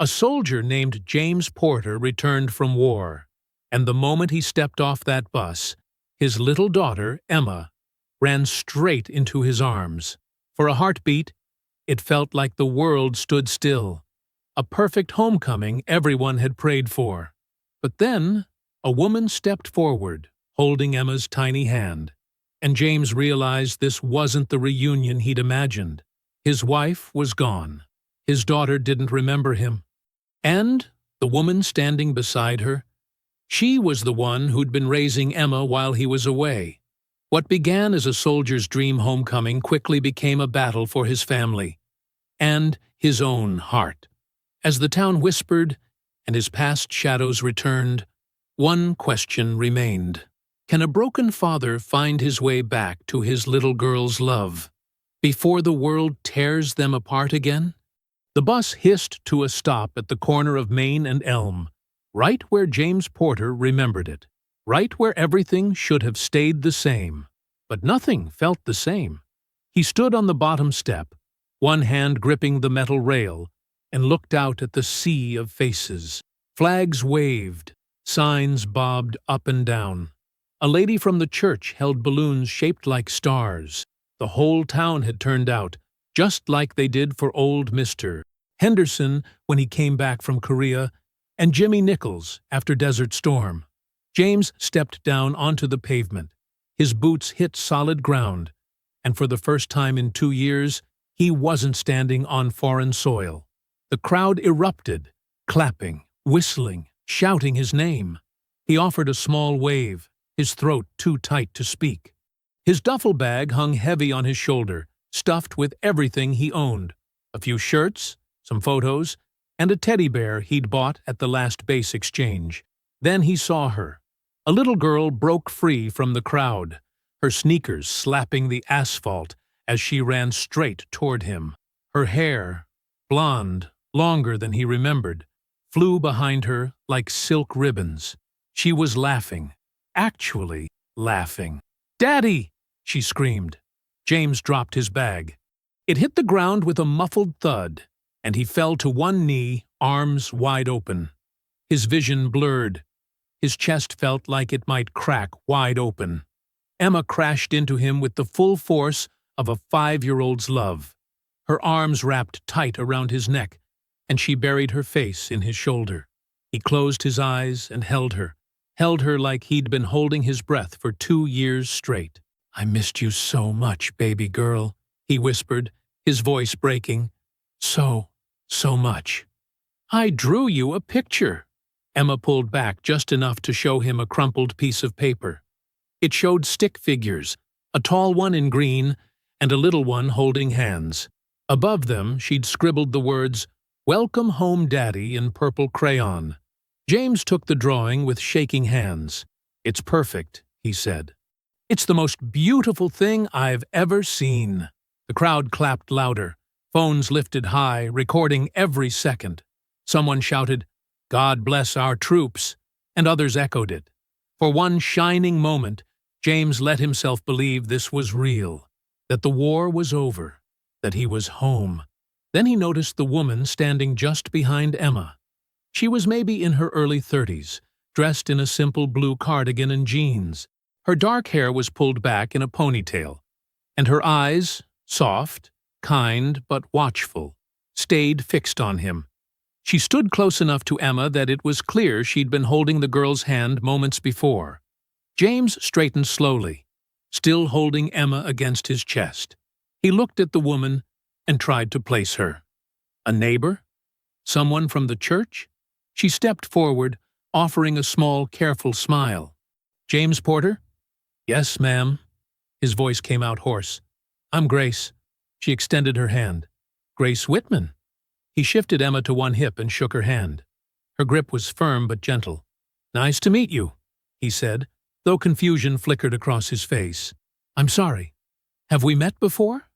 A soldier named James Porter returned from war, and the moment he stepped off that bus, his little daughter, Emma, ran straight into his arms. For a heartbeat, it felt like the world stood still. A perfect homecoming everyone had prayed for. But then, a woman stepped forward, holding Emma's tiny hand, and James realized this wasn't the reunion he'd imagined. His wife was gone. His daughter didn't remember him. And the woman standing beside her, she was the one who'd been raising Emma while he was away. What began as a soldier's dream homecoming quickly became a battle for his family and his own heart. As the town whispered and his past shadows returned, one question remained. Can a broken father find his way back to his little girl's love before the world tears them apart again? The bus hissed to a stop at the corner of Main and Elm, right where James Porter remembered it, right where everything should have stayed the same. But nothing felt the same. He stood on the bottom step, one hand gripping the metal rail, and looked out at the sea of faces. Flags waved, signs bobbed up and down. A lady from the church held balloons shaped like stars. The whole town had turned out, just like they did for old Mr. Henderson when he came back from Korea, and Jimmy Nichols after Desert Storm. James stepped down onto the pavement. His boots hit solid ground, and for the first time in 2 years, he wasn't standing on foreign soil. The crowd erupted, clapping, whistling, shouting his name. He offered a small wave, his throat too tight to speak. His duffel bag hung heavy on his shoulder, stuffed with everything he owned. A few shirts, some photos, and a teddy bear he'd bought at the last base exchange. Then he saw her. A little girl broke free from the crowd, her sneakers slapping the asphalt as she ran straight toward him. Her hair, blonde, longer than he remembered, flew behind her like silk ribbons. She was laughing, actually laughing. "Daddy!" she screamed. James dropped his bag. It hit the ground with a muffled thud, and he fell to one knee, arms wide open. His vision blurred. His chest felt like it might crack wide open. Emma crashed into him with the full force of a 5-year-old's love. Her arms wrapped tight around his neck, and she buried her face in his shoulder. He closed his eyes and held her like he'd been holding his breath for 2 years straight. "I missed you so much, baby girl," he whispered, his voice breaking. So much. "I drew you a picture." Emma pulled back just enough to show him a crumpled piece of paper. It showed stick figures, a tall one in green and a little one holding hands. Above them, she'd scribbled the words, "Welcome home, Daddy," in purple crayon. James took the drawing with shaking hands. "It's perfect," he said. "It's the most beautiful thing I've ever seen." The crowd clapped louder. Phones lifted high, recording every second. Someone shouted, "God bless our troops," and others echoed it. For one shining moment, James let himself believe this was real, that the war was over, that he was home. Then he noticed the woman standing just behind Emma. She was maybe in her early 30s, dressed in a simple blue cardigan and jeans. Her dark hair was pulled back in a ponytail, and her eyes, soft, kind but watchful, stayed fixed on him. She stood close enough to Emma that it was clear she'd been holding the girl's hand moments before. James straightened slowly, still holding Emma against his chest. He looked at the woman and tried to place her. A neighbor? Someone from the church? She stepped forward, offering a small, careful smile. "James Porter?" "Yes, ma'am." His voice came out hoarse. "I'm Grace." She extended her hand. "Grace Whitman." He shifted Emma to one hip and shook her hand. Her grip was firm but gentle. "Nice to meet you," he said, though confusion flickered across his face. "I'm sorry. Have we met before?"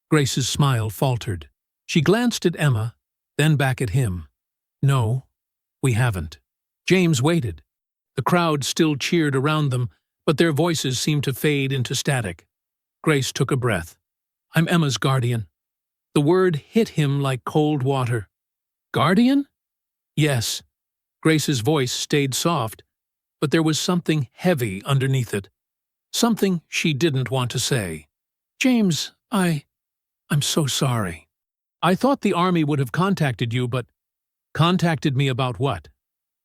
Grace's smile faltered. She glanced at Emma, then back at him. "No, we haven't." James waited. The crowd still cheered around them, but their voices seemed to fade into static. Grace took a breath. "I'm Emma's guardian." The word hit him like cold water. "Guardian?" Yes. Grace's voice stayed soft, but there was something heavy underneath it. Something she didn't want to say. James, I'm so sorry. I thought the army would have contacted you, but… Contacted me about what?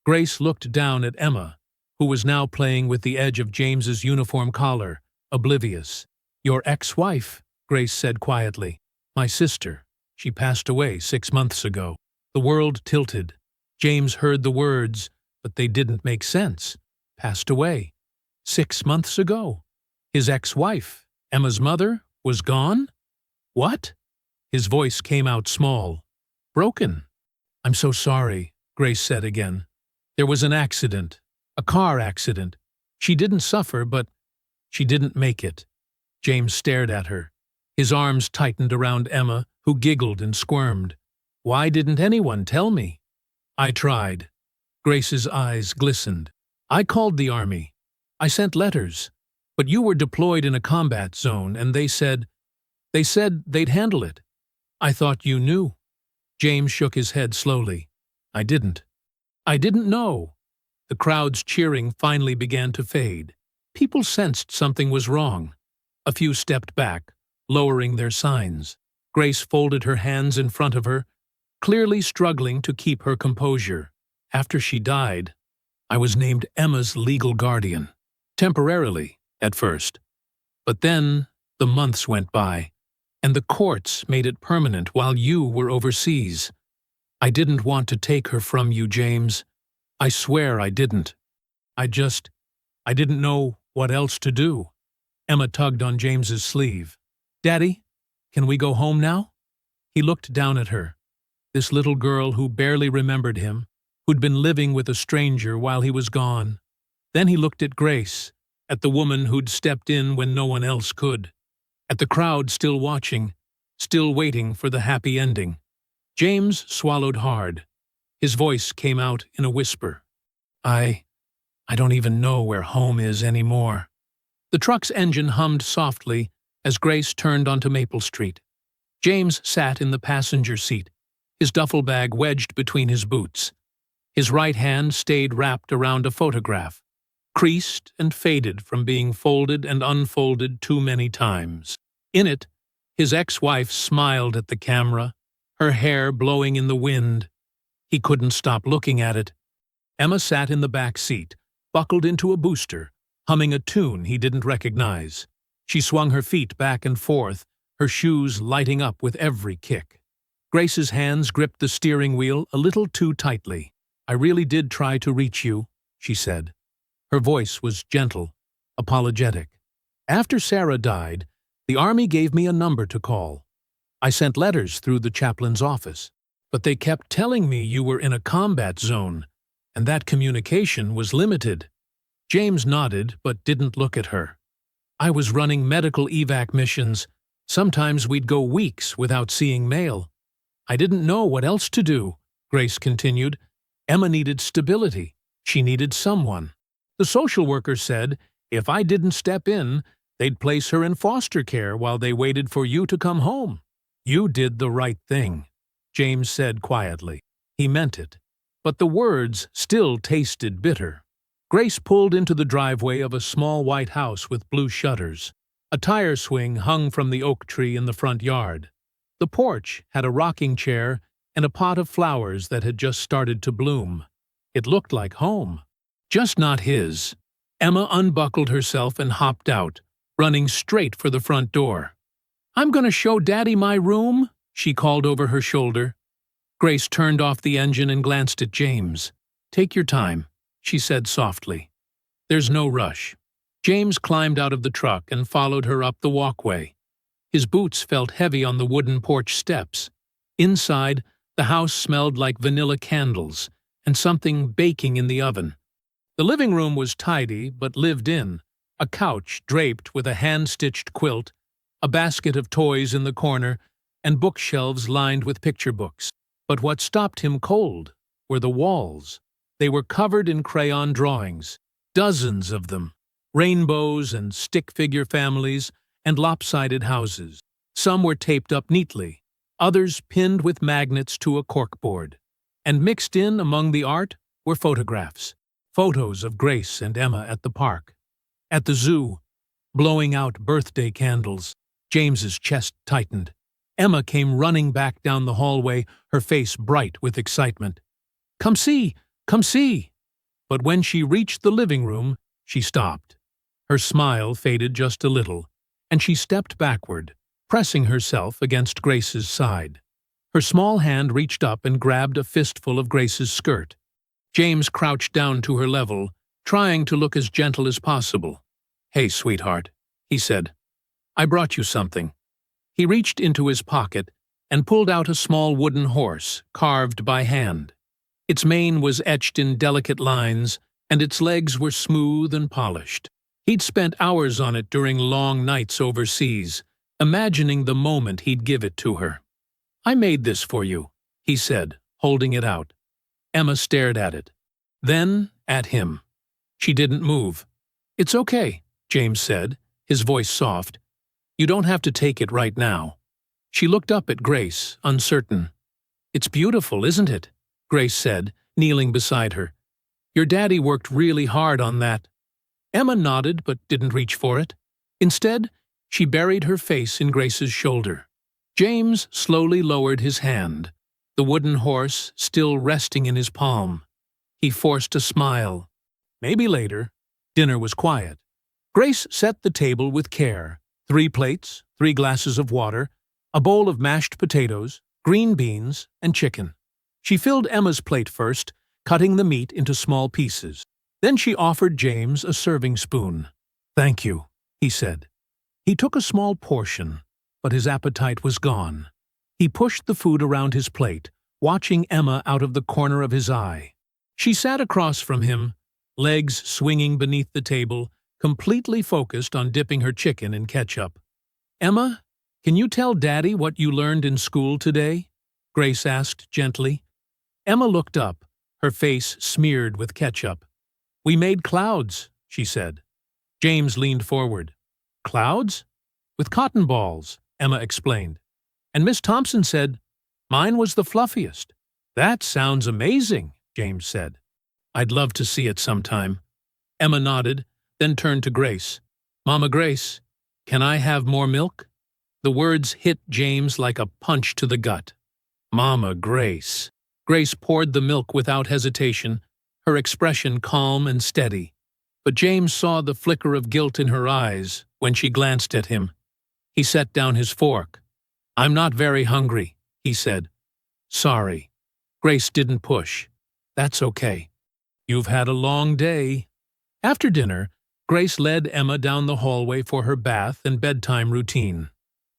Grace looked down at Emma, who was now playing with the edge of James's uniform collar, oblivious. Your ex-wife, Grace said quietly. My sister. She passed away 6 months ago. The world tilted. James heard the words, but they didn't make sense. Passed away. 6 months ago. His ex-wife, Emma's mother, was gone? What? His voice came out small. Broken. I'm so sorry, Grace said again. There was an accident. A car accident. She didn't suffer, but she didn't make it. James stared at her. His arms tightened around Emma, who giggled and squirmed. Why didn't anyone tell me? I tried. Grace's eyes glistened. I called the army. I sent letters. But you were deployed in a combat zone, and they said they'd handle it. I thought you knew. James shook his head slowly. I didn't. I didn't know. The crowd's cheering finally began to fade. People sensed something was wrong. A few stepped back, lowering their signs. Grace folded her hands in front of her, clearly struggling to keep her composure. After she died, I was named Emma's legal guardian. Temporarily, at first. But then the months went by, and the courts made it permanent while you were overseas. I didn't want to take her from you, James. I swear I didn't. I didn't know what else to do. Emma tugged on James's sleeve. Daddy, can we go home now? He looked down at her. This little girl who barely remembered him, who'd been living with a stranger while he was gone. Then he looked at Grace, at the woman who'd stepped in when no one else could, at the crowd still watching, still waiting for the happy ending. James swallowed hard. His voice came out in a whisper. I don't even know where home is anymore. The truck's engine hummed softly as Grace turned onto Maple Street. James sat in the passenger seat, his duffel bag wedged between his boots. His right hand stayed wrapped around a photograph, creased and faded from being folded and unfolded too many times. In it, his ex-wife smiled at the camera, her hair blowing in the wind. He couldn't stop looking at it. Emma sat in the back seat, buckled into a booster, humming a tune he didn't recognize. She swung her feet back and forth, her shoes lighting up with every kick. Grace's hands gripped the steering wheel a little too tightly. I really did try to reach you, she said. Her voice was gentle, apologetic. After Sarah died, the army gave me a number to call. I sent letters through the chaplain's office, but they kept telling me you were in a combat zone, and that communication was limited. James nodded but didn't look at her. I was running medical evac missions. Sometimes we'd go weeks without seeing mail. I didn't know what else to do, Grace continued. Emma needed stability. She needed someone. The social worker said if I didn't step in, they'd place her in foster care while they waited for you to come home. You did the right thing, James said quietly. He meant it. But the words still tasted bitter. Grace pulled into the driveway of a small white house with blue shutters. A tire swing hung from the oak tree in the front yard. The porch had a rocking chair and a pot of flowers that had just started to bloom. It looked like home. Just not his. Emma unbuckled herself and hopped out, running straight for the front door. I'm going to show Daddy my room, she called over her shoulder. Grace turned off the engine and glanced at James. Take your time, she said softly. There's no rush. James climbed out of the truck and followed her up the walkway. His boots felt heavy on the wooden porch steps. Inside, the house smelled like vanilla candles and something baking in the oven. The living room was tidy but lived in, a couch draped with a hand-stitched quilt, a basket of toys in the corner, and bookshelves lined with picture books. But what stopped him cold were the walls. They were covered in crayon drawings, dozens of them, rainbows and stick-figure families and lopsided houses. Some were taped up neatly, others pinned with magnets to a corkboard. And mixed in among the art were photographs. Photos of Grace and Emma at the park, at the zoo, blowing out birthday candles. James's chest tightened. Emma came running back down the hallway, her face bright with excitement. "Come see! Come see!" But when she reached the living room, she stopped. Her smile faded just a little, and she stepped backward, pressing herself against Grace's side. Her small hand reached up and grabbed a fistful of Grace's skirt. James crouched down to her level, trying to look as gentle as possible. "Hey, sweetheart," he said. "I brought you something." He reached into his pocket and pulled out a small wooden horse, carved by hand. Its mane was etched in delicate lines, and its legs were smooth and polished. He'd spent hours on it during long nights overseas, imagining the moment he'd give it to her. "I made this for you," he said, holding it out. Emma stared at it, then at him. She didn't move. "It's okay," James said, his voice soft. "You don't have to take it right now." She looked up at Grace, uncertain. "It's beautiful, isn't it?" Grace said, kneeling beside her. "Your daddy worked really hard on that." Emma nodded but didn't reach for it. Instead, she buried her face in Grace's shoulder. James slowly lowered his hand, the wooden horse still resting in his palm. He forced a smile. Maybe later. Dinner was quiet. Grace set the table with care. 3 plates, 3 glasses of water, a bowl of mashed potatoes, green beans, and chicken. She filled Emma's plate first, cutting the meat into small pieces. Then she offered James a serving spoon. "Thank you," he said. He took a small portion, but his appetite was gone. He pushed the food around his plate, watching Emma out of the corner of his eye. She sat across from him, legs swinging beneath the table, completely focused on dipping her chicken in ketchup. "Emma, can you tell Daddy what you learned in school today?" Grace asked gently. Emma looked up, her face smeared with ketchup. "We made clouds," she said. James leaned forward. "Clouds?" "With cotton balls," Emma explained. "And Miss Thompson said, 'Mine was the fluffiest.'" "That sounds amazing," James said. "I'd love to see it sometime." Emma nodded, then turned to Grace. "Mama Grace, can I have more milk?" The words hit James like a punch to the gut. Mama Grace. Grace poured the milk without hesitation, her expression calm and steady. But James saw the flicker of guilt in her eyes when she glanced at him. He set down his fork. "I'm not very hungry," he said. "Sorry." Grace didn't push. "That's okay. You've had a long day." After dinner, Grace led Emma down the hallway for her bath and bedtime routine.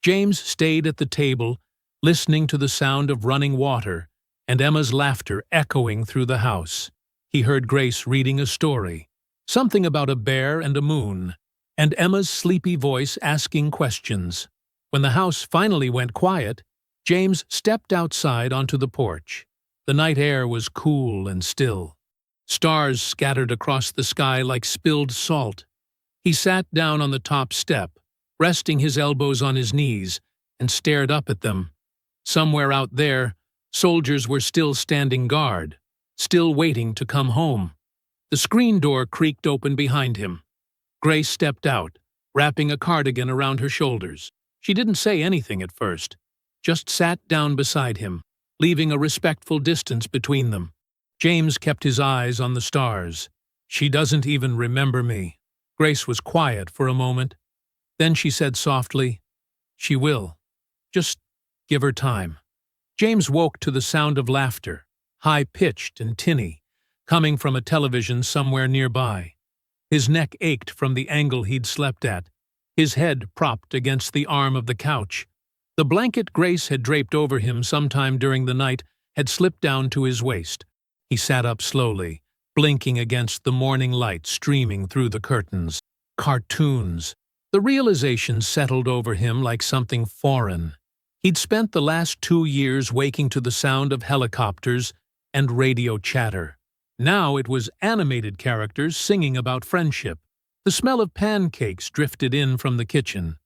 James stayed at the table, listening to the sound of running water and Emma's laughter echoing through the house. He heard Grace reading a story, something about a bear and a moon, and Emma's sleepy voice asking questions. When the house finally went quiet, James stepped outside onto the porch. The night air was cool and still. Stars scattered across the sky like spilled salt. He sat down on the top step, resting his elbows on his knees, and stared up at them. Somewhere out there, soldiers were still standing guard, still waiting to come home. The screen door creaked open behind him. Grace stepped out, wrapping a cardigan around her shoulders. She didn't say anything at first, just sat down beside him, leaving a respectful distance between them. James kept his eyes on the stars. "She doesn't even remember me." Grace was quiet for a moment. Then she said softly, "She will. Just give her time." James woke to the sound of laughter, high-pitched and tinny, coming from a television somewhere nearby. His neck ached from the angle he'd slept at, his head propped against the arm of the couch. The blanket Grace had draped over him sometime during the night had slipped down to his waist. He sat up slowly, blinking against the morning light streaming through the curtains. Cartoons. The realization settled over him like something foreign. He'd spent the last 2 years waking to the sound of helicopters and radio chatter. Now it was animated characters singing about friendship. The smell of pancakes drifted in from the kitchen.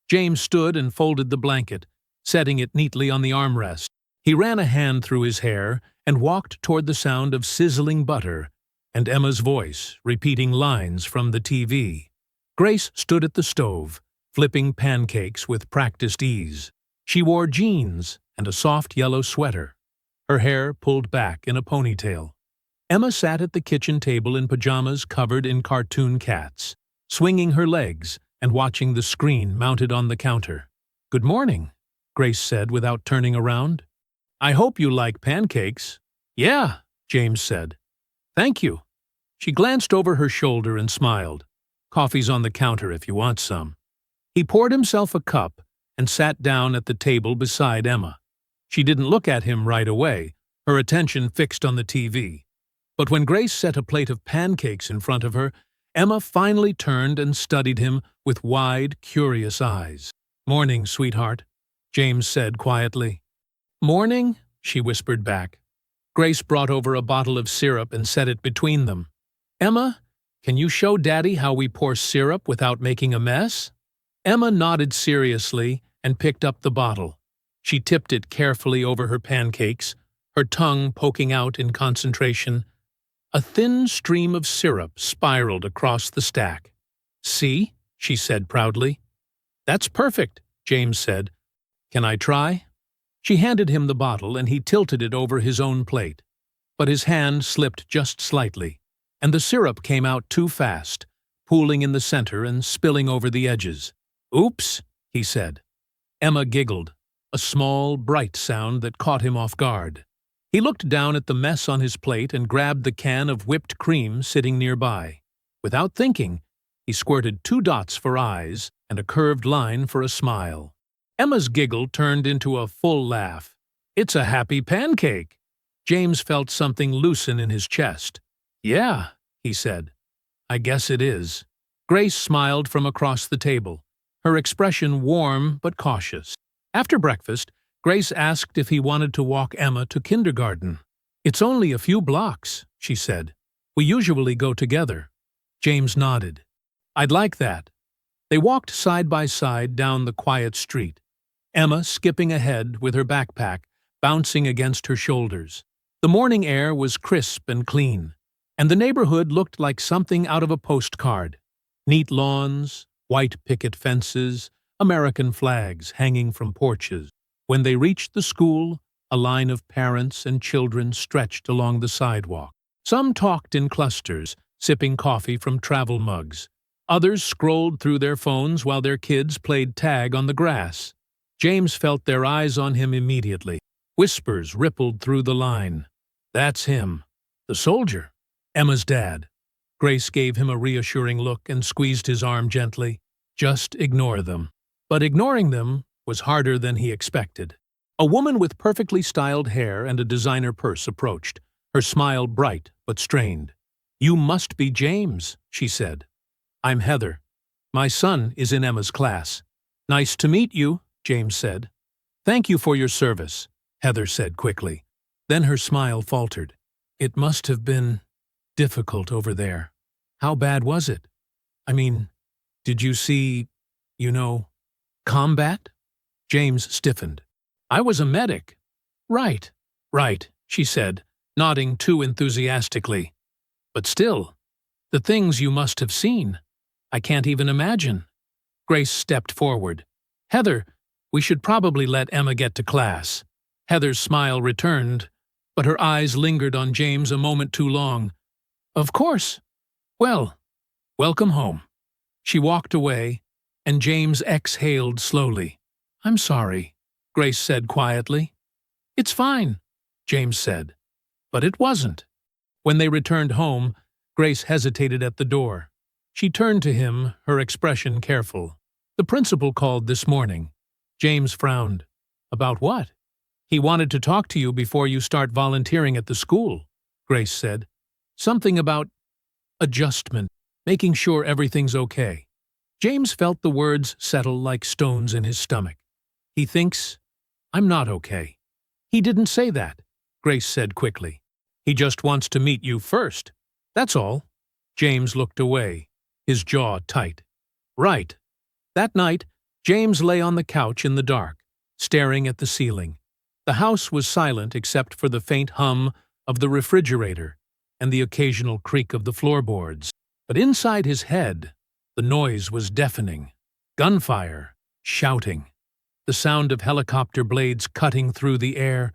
James stood and folded the blanket, setting it neatly on the armrest. He ran a hand through his hair and walked toward the sound of sizzling butter and Emma's voice repeating lines from the TV. Grace stood at the stove, flipping pancakes with practiced ease. She wore jeans and a soft yellow sweater, her hair pulled back in a ponytail. Emma sat at the kitchen table in pajamas covered in cartoon cats, swinging her legs and watching the screen mounted on the counter. "Good morning," Grace said without turning around. "I hope you like pancakes." "Yeah," James said. "Thank you." She glanced over her shoulder and smiled. "Coffee's on the counter if you want some." He poured himself a cup and sat down at the table beside Emma. She didn't look at him right away, her attention fixed on the TV. But when Grace set a plate of pancakes in front of her, Emma finally turned and studied him with wide, curious eyes. "Morning, sweetheart," James said quietly. "Morning," she whispered back. Grace brought over a bottle of syrup and set it between them. "Emma, can you show Daddy how we pour syrup without making a mess?" Emma nodded seriously and picked up the bottle. She tipped it carefully over her pancakes, her tongue poking out in concentration. A thin stream of syrup spiraled across the stack. "See?" she said proudly. "That's perfect," James said. "Can I try?" She handed him the bottle and he tilted it over his own plate. But his hand slipped just slightly, and the syrup came out too fast, pooling in the center and spilling over the edges. "Oops," he said. Emma giggled, a small, bright sound that caught him off guard. He looked down at the mess on his plate and grabbed the can of whipped cream sitting nearby. Without thinking, he squirted 2 dots for eyes and a curved line for a smile. Emma's giggle turned into a full laugh. "It's a happy pancake." James felt something loosen in his chest. "Yeah," he said. "I guess it is." Grace smiled from across the table, her expression warm but cautious. After breakfast, Grace asked if he wanted to walk Emma to kindergarten. "It's only a few blocks," she said. "We usually go together." James nodded. "I'd like that." They walked side by side down the quiet street, Emma skipping ahead with her backpack bouncing against her shoulders. The morning air was crisp and clean, and the neighborhood looked like something out of a postcard. Neat lawns, white picket fences, American flags hanging from porches. When they reached the school, a line of parents and children stretched along the sidewalk. Some talked in clusters, sipping coffee from travel mugs. Others scrolled through their phones while their kids played tag on the grass. James felt their eyes on him immediately. Whispers rippled through the line. "That's him. The soldier. Emma's dad." Grace gave him a reassuring look and squeezed his arm gently. "Just ignore them." But ignoring them was harder than he expected. A woman with perfectly styled hair and a designer purse approached, her smile bright but strained. "You must be James," she said. "I'm Heather. My son is in Emma's class." "Nice to meet you," James said. "Thank you for your service," Heather said quickly. Then her smile faltered. "It must have been difficult over there. How bad was it? I mean, did you see, combat?" James stiffened. "I was a medic." Right, she said, nodding too enthusiastically. "But still, the things you must have seen. I can't even imagine." Grace stepped forward. "Heather, we should probably let Emma get to class." Heather's smile returned, but her eyes lingered on James a moment too long. "Of course. Well, welcome home." She walked away, and James exhaled slowly. "I'm sorry," Grace said quietly. "It's fine," James said. But it wasn't. When they returned home, Grace hesitated at the door. She turned to him, her expression careful. "The principal called this morning." James frowned. "About what?" "He wanted to talk to you before you start volunteering at the school," Grace said. "Something about adjustment, making sure everything's okay." James felt the words settle like stones in his stomach. "He thinks I'm not okay." "He didn't say that," Grace said quickly. "He just wants to meet you first. That's all." James looked away, his jaw tight. Right. That night, James lay on the couch in the dark, staring at the ceiling. The house was silent except for the faint hum of the refrigerator and the occasional creak of the floorboards. But inside his head, the noise was deafening. Gunfire, shouting, the sound of helicopter blades cutting through the air,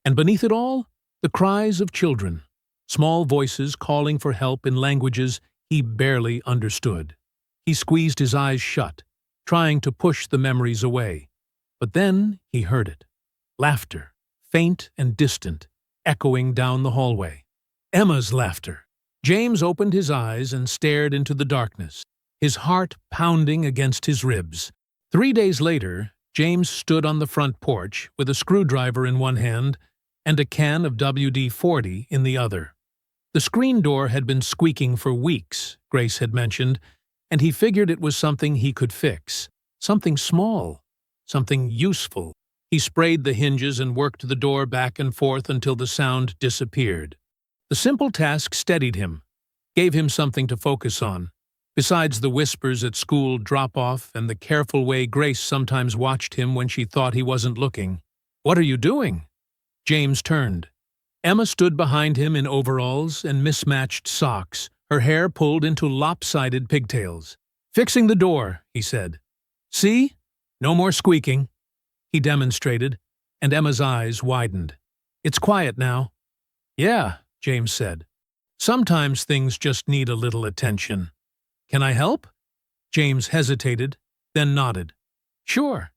and beneath it all, the cries of children, small voices calling for help in languages he barely understood. He squeezed his eyes shut, trying to push the memories away. But then he heard it. Laughter, faint and distant, echoing down the hallway. Emma's laughter. James opened his eyes and stared into the darkness, his heart pounding against his ribs. 3 days later, James stood on the front porch with a screwdriver in one hand and a can of WD-40 in the other. The screen door had been squeaking for weeks, Grace had mentioned, and he figured it was something he could fix. Something small, something useful. He sprayed the hinges and worked the door back and forth until the sound disappeared. The simple task steadied him, gave him something to focus on. Besides the whispers at school drop-off and the careful way Grace sometimes watched him when she thought he wasn't looking. "What are you doing?" James turned. Emma stood behind him in overalls and mismatched socks, her hair pulled into lopsided pigtails. "Fixing the door," he said. "See? No more squeaking." He demonstrated, and Emma's eyes widened. "It's quiet now." "Yeah," James said. "Sometimes things just need a little attention." "Can I help?" James hesitated, then nodded. "Sure.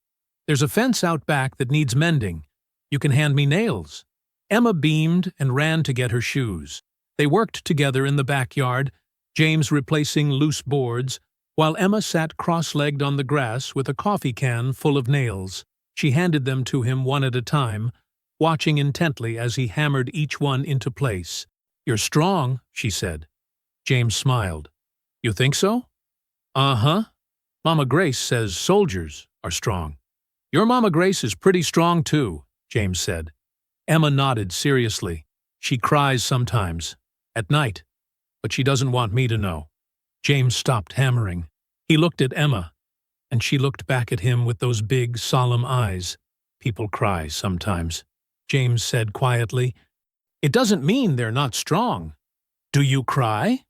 There's a fence out back that needs mending. You can hand me nails." Emma beamed and ran to get her shoes. They worked together in the backyard, James replacing loose boards, while Emma sat cross-legged on the grass with a coffee can full of nails. She handed them to him one at a time, watching intently as he hammered each one into place. "You're strong," she said. James smiled. "You think so?" "Uh-huh. Mama Grace says soldiers are strong." "Your Mama Grace is pretty strong, too," James said. Emma nodded seriously. "She cries sometimes, at night, but she doesn't want me to know." James stopped hammering. He looked at Emma, and she looked back at him with those big, solemn eyes. "People cry sometimes," James said quietly. "It doesn't mean they're not strong." "Do you cry?"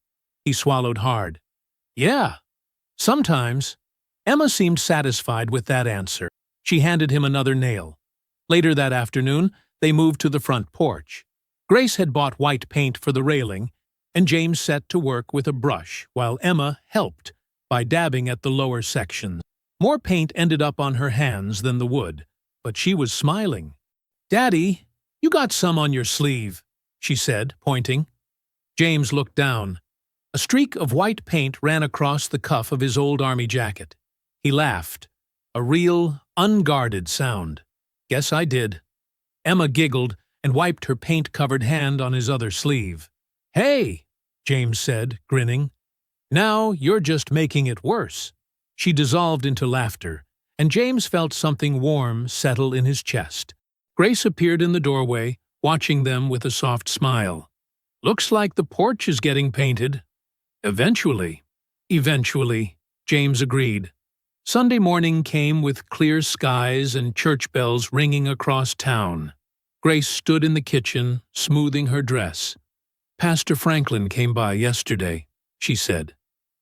He swallowed hard. "Yeah, sometimes." Emma seemed satisfied with that answer. She handed him another nail. Later that afternoon, they moved to the front porch. Grace had bought white paint for the railing, and James set to work with a brush while Emma helped by dabbing at the lower sections. More paint ended up on her hands than the wood, but she was smiling. "Daddy, you got some on your sleeve," she said, pointing. James looked down. A streak of white paint ran across the cuff of his old army jacket. He laughed, a real, unguarded sound. "Guess I did." Emma giggled and wiped her paint-covered hand on his other sleeve. "Hey," James said, grinning. "Now you're just making it worse." She dissolved into laughter, and James felt something warm settle in his chest. Grace appeared in the doorway, watching them with a soft smile. "Looks like the porch is getting painted." "Eventually." "Eventually," James agreed. Sunday morning came with clear skies and church bells ringing across town. Grace stood in the kitchen, smoothing her dress. "Pastor Franklin came by yesterday," she said.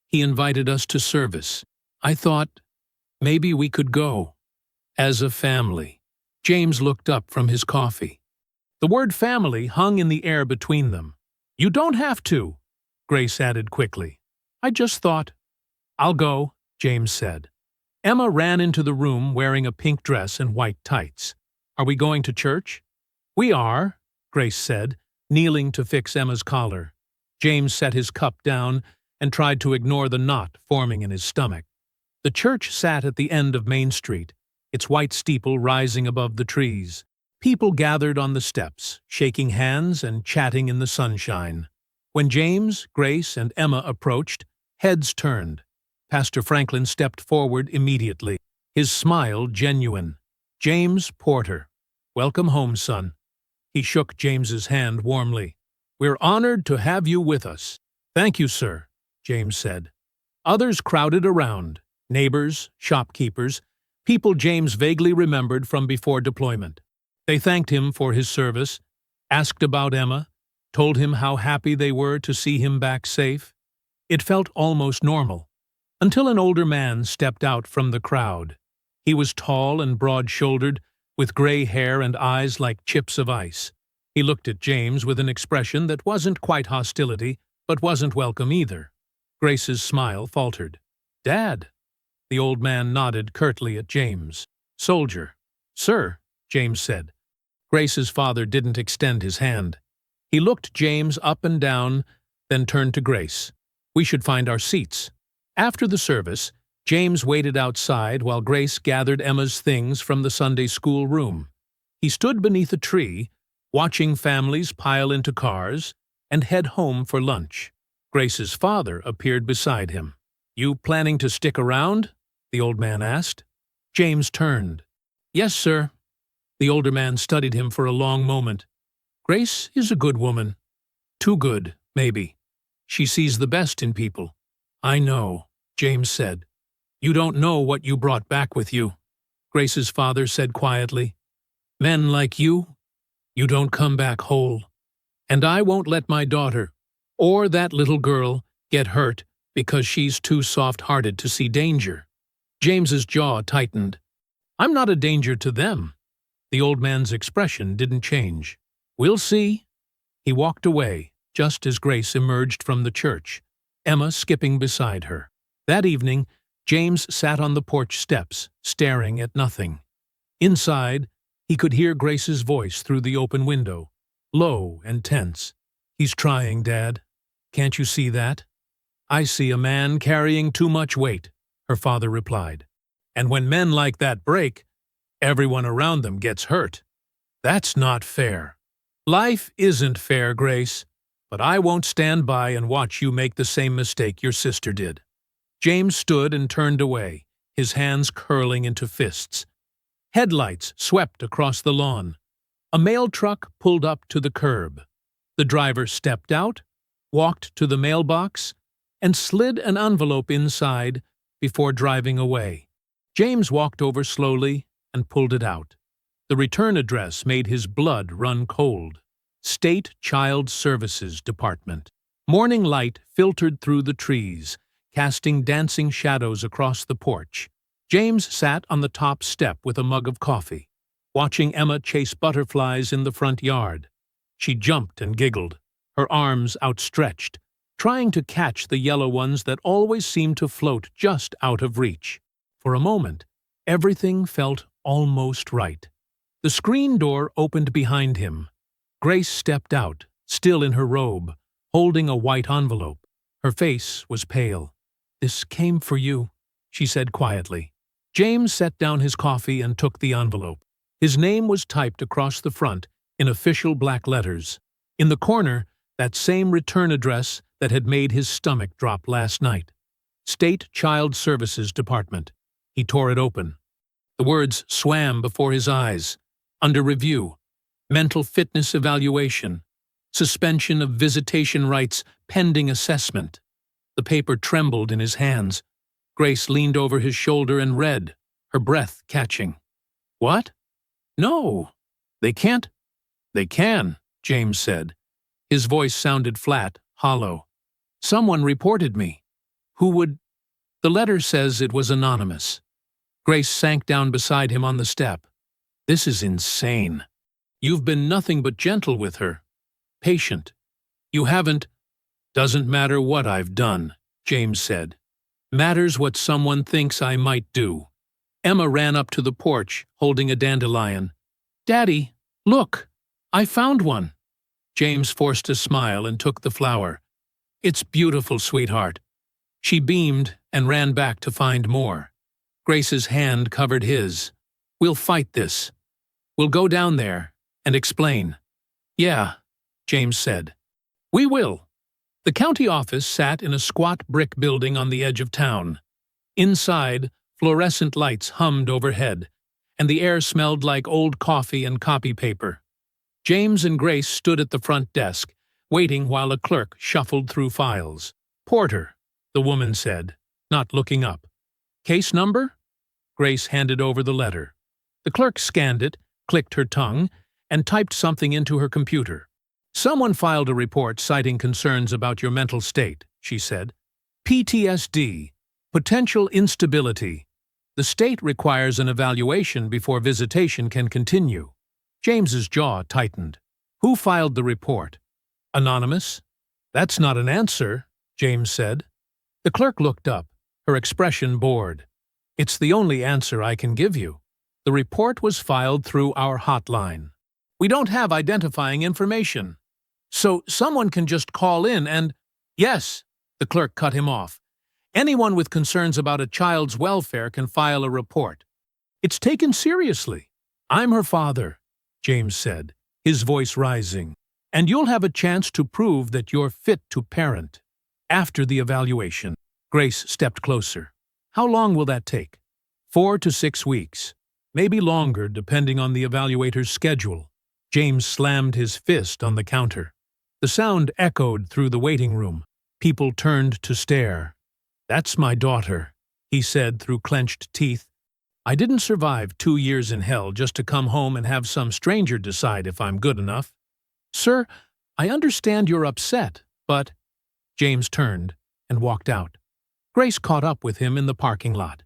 "He invited us to service. I thought maybe we could go. As a family." James looked up from his coffee. The word family hung in the air between them. "You don't have to," Grace added quickly. "I just thought." "I'll go," James said. Emma ran into the room wearing a pink dress and white tights. "Are we going to church?" "We are," Grace said, kneeling to fix Emma's collar. James set his cup down and tried to ignore the knot forming in his stomach. The church sat at the end of Main Street, its white steeple rising above the trees. People gathered on the steps, shaking hands and chatting in the sunshine. When James, Grace, and Emma approached, heads turned. Pastor Franklin stepped forward immediately, his smile genuine. "James Porter, welcome home, son." He shook James's hand warmly. "We're honored to have you with us." "Thank you, sir," James said. Others crowded around, neighbors, shopkeepers, people James vaguely remembered from before deployment. They thanked him for his service, asked about Emma, told him how happy they were to see him back safe. It felt almost normal, until an older man stepped out from the crowd. He was tall and broad-shouldered, with gray hair and eyes like chips of ice. He looked at James with an expression that wasn't quite hostility, but wasn't welcome either. Grace's smile faltered. "Dad." The old man nodded curtly at James. "Soldier." "Sir," James said. Grace's father didn't extend his hand. He looked James up and down, then turned to Grace. "We should find our seats." After the service, James waited outside while Grace gathered Emma's things from the Sunday school room. He stood beneath a tree, watching families pile into cars and head home for lunch. Grace's father appeared beside him. "You planning to stick around?" the old man asked. James turned. "Yes, sir." The older man studied him for a long moment. "Grace is a good woman. Too good, maybe. She sees the best in people." "I know," James said. "You don't know what you brought back with you," Grace's father said quietly. "Men like you don't come back whole. And I won't let my daughter, or that little girl, get hurt because she's too soft-hearted to see danger." James's jaw tightened. "I'm not a danger to them." The old man's expression didn't change. "We'll see." He walked away, just as Grace emerged from the church, Emma skipping beside her. That evening, James sat on the porch steps, staring at nothing. Inside, he could hear Grace's voice through the open window, low and tense. "He's trying, Dad. Can't you see that?" "I see a man carrying too much weight," her father replied. "And when men like that break, everyone around them gets hurt. That's not fair." "Life isn't fair, Grace, but I won't stand by and watch you make the same mistake your sister did." James stood and turned away, his hands curling into fists. Headlights swept across the lawn. A mail truck pulled up to the curb. The driver stepped out, walked to the mailbox, and slid an envelope inside before driving away. James walked over slowly and pulled it out. The return address made his blood run cold. State Child Services Department. Morning light filtered through the trees, casting dancing shadows across the porch. James sat on the top step with a mug of coffee, watching Emma chase butterflies in the front yard. She jumped and giggled, her arms outstretched, trying to catch the yellow ones that always seemed to float just out of reach. For a moment, everything felt almost right. The screen door opened behind him. Grace stepped out, still in her robe, holding a white envelope. Her face was pale. "This came for you," she said quietly. James set down his coffee and took the envelope. His name was typed across the front in official black letters. In the corner, that same return address that had made his stomach drop last night. State Child Services Department. He tore it open. The words swam before his eyes. Under review. Mental fitness evaluation. Suspension of visitation rights pending assessment. The paper trembled in his hands. Grace leaned over his shoulder and read, her breath catching. "What? No. They can't." "They can," James said. His voice sounded flat, hollow. "Someone reported me." "Who would—" "The letter says it was anonymous." Grace sank down beside him on the step. "This is insane. You've been nothing but gentle with her. Patient. You haven't—" "Doesn't matter what I've done," James said. "Matters what someone thinks I might do." Emma ran up to the porch, holding a dandelion. "Daddy, look! I found one." James forced a smile and took the flower. "It's beautiful, sweetheart." She beamed and ran back to find more. Grace's hand covered his. "We'll fight this. We'll go down there and explain." "Yeah," James said. "We will." The county office sat in a squat brick building on the edge of town. Inside, fluorescent lights hummed overhead, and the air smelled like old coffee and copy paper. James and Grace stood at the front desk, waiting while a clerk shuffled through files. "Porter," the woman said, not looking up. "Case number?" Grace handed over the letter. The clerk scanned it, clicked her tongue, and typed something into her computer. "Someone filed a report citing concerns about your mental state," she said. "PTSD, potential instability. The state requires an evaluation before visitation can continue." James's jaw tightened. "Who filed the report?" "Anonymous." "That's not an answer," James said. The clerk looked up, her expression bored. "It's the only answer I can give you. The report was filed through our hotline. We don't have identifying information. So someone can just call in and—" "Yes," the clerk cut him off. "Anyone with concerns about a child's welfare can file a report. It's taken seriously." "I'm her father," James said, his voice rising. "And you'll have a chance to prove that you're fit to parent. After the evaluation." Grace stepped closer. "How long will that take?" 4 to 6 weeks. Maybe longer, depending on the evaluator's schedule." James slammed his fist on the counter. The sound echoed through the waiting room. People turned to stare. "That's my daughter," he said through clenched teeth. "I didn't survive 2 years in hell just to come home and have some stranger decide if I'm good enough." "Sir, I understand you're upset, but—" James turned and walked out. Grace caught up with him in the parking lot.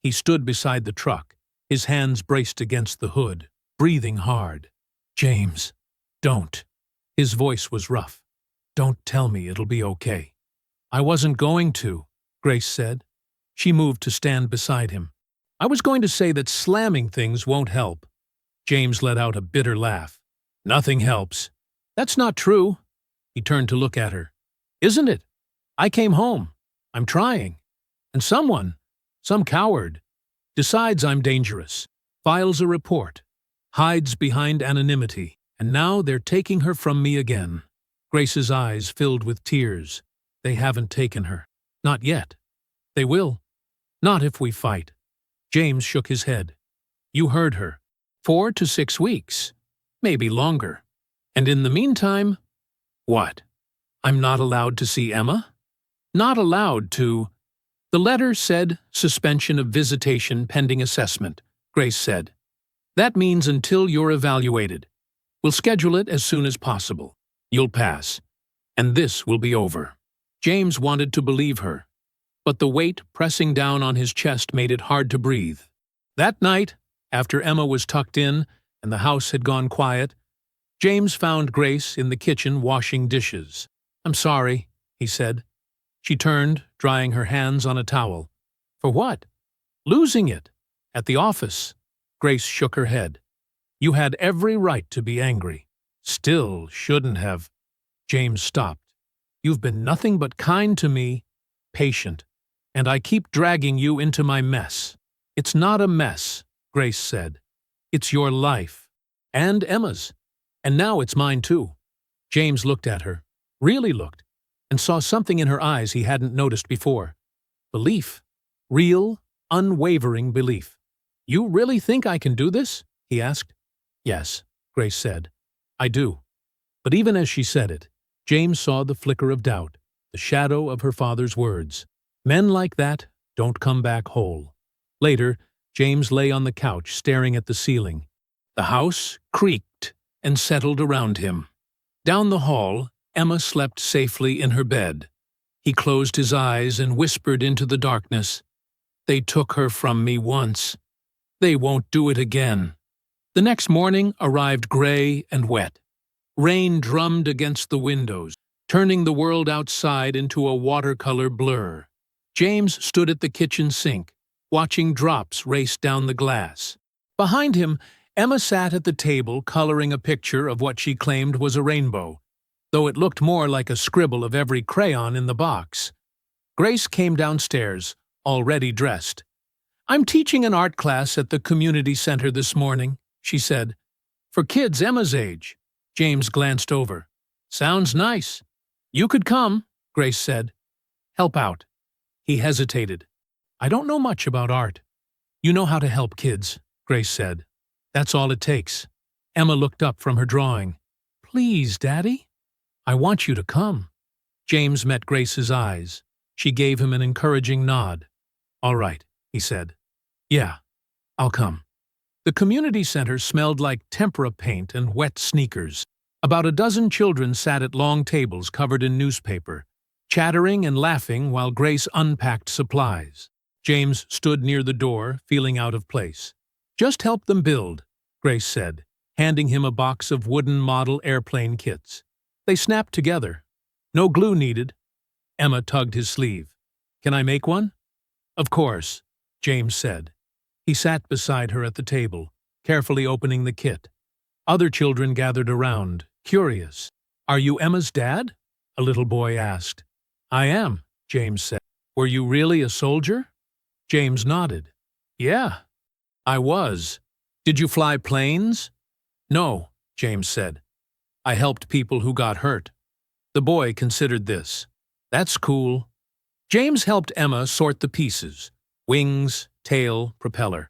He stood beside the truck, his hands braced against the hood, breathing hard. "James, don't." His voice was rough. "Don't tell me it'll be okay." "I wasn't going to," Grace said. She moved to stand beside him. "I was going to say that slamming things won't help." James let out a bitter laugh. "Nothing helps." "That's not true." He turned to look at her. "Isn't it? I came home. I'm trying. And some coward, decides I'm dangerous, files a report, hides behind anonymity, and now they're taking her from me again." Grace's eyes filled with tears. "They haven't taken her. Not yet. They will. Not if we fight." James shook his head. "You heard her. 4 to 6 weeks. Maybe longer. And in the meantime—" "What? I'm not allowed to see Emma?" "Not allowed to—" "The letter said suspension of visitation pending assessment," Grace said. "That means until you're evaluated. We'll schedule it as soon as possible. You'll pass. And this will be over." James wanted to believe her, but the weight pressing down on his chest made it hard to breathe. That night, after Emma was tucked in and the house had gone quiet, James found Grace in the kitchen washing dishes. "I'm sorry," he said. She turned, drying her hands on a towel. "For what?" "Losing it. At the office." Grace shook her head. "You had every right to be angry. Still shouldn't have." James stopped. "You've been nothing but kind to me, patient, and I keep dragging you into my mess." "It's not a mess," Grace said. "It's your life. And Emma's. And now it's mine too." James looked at her, really looked, and saw something in her eyes he hadn't noticed before. Belief. Real, unwavering belief. "You really think I can do this?" he asked. "Yes," Grace said. "I do." But even as she said it, James saw the flicker of doubt, the shadow of her father's words. Men like that don't come back whole. Later, James lay on the couch staring at the ceiling. The house creaked and settled around him. Down the hall, Emma slept safely in her bed. He closed his eyes and whispered into the darkness, "They took her from me once. They won't do it again." The next morning arrived gray and wet. Rain drummed against the windows, turning the world outside into a watercolor blur. James stood at the kitchen sink, watching drops race down the glass. Behind him, Emma sat at the table coloring a picture of what she claimed was a rainbow, though it looked more like a scribble of every crayon in the box. Grace came downstairs, already dressed. "I'm teaching an art class at the community center this morning," she said. "For kids Emma's age." James glanced over. "Sounds nice. You could come," Grace said. "Help out." He hesitated. "I don't know much about art." "You know how to help kids," Grace said. "That's all it takes." Emma looked up from her drawing. "Please, Daddy." "I want you to come." James met Grace's eyes. She gave him an encouraging nod. "All right," he said. "Yeah, I'll come." The community center smelled like tempera paint and wet sneakers. About a dozen children sat at long tables covered in newspaper, chattering and laughing while Grace unpacked supplies. James stood near the door, feeling out of place. "Just help them build," Grace said, handing him a box of wooden model airplane kits. They snapped together. "No glue needed." Emma tugged his sleeve. "Can I make one?" "Of course," James said. He sat beside her at the table, carefully opening the kit. Other children gathered around, curious. "Are you Emma's dad?" a little boy asked. "I am," James said. "Were you really a soldier?" James nodded. "Yeah, I was. Did you fly planes?" "No," James said. "I helped people who got hurt." The boy considered this. "That's cool." James helped Emma sort the pieces: wings, tail, propeller.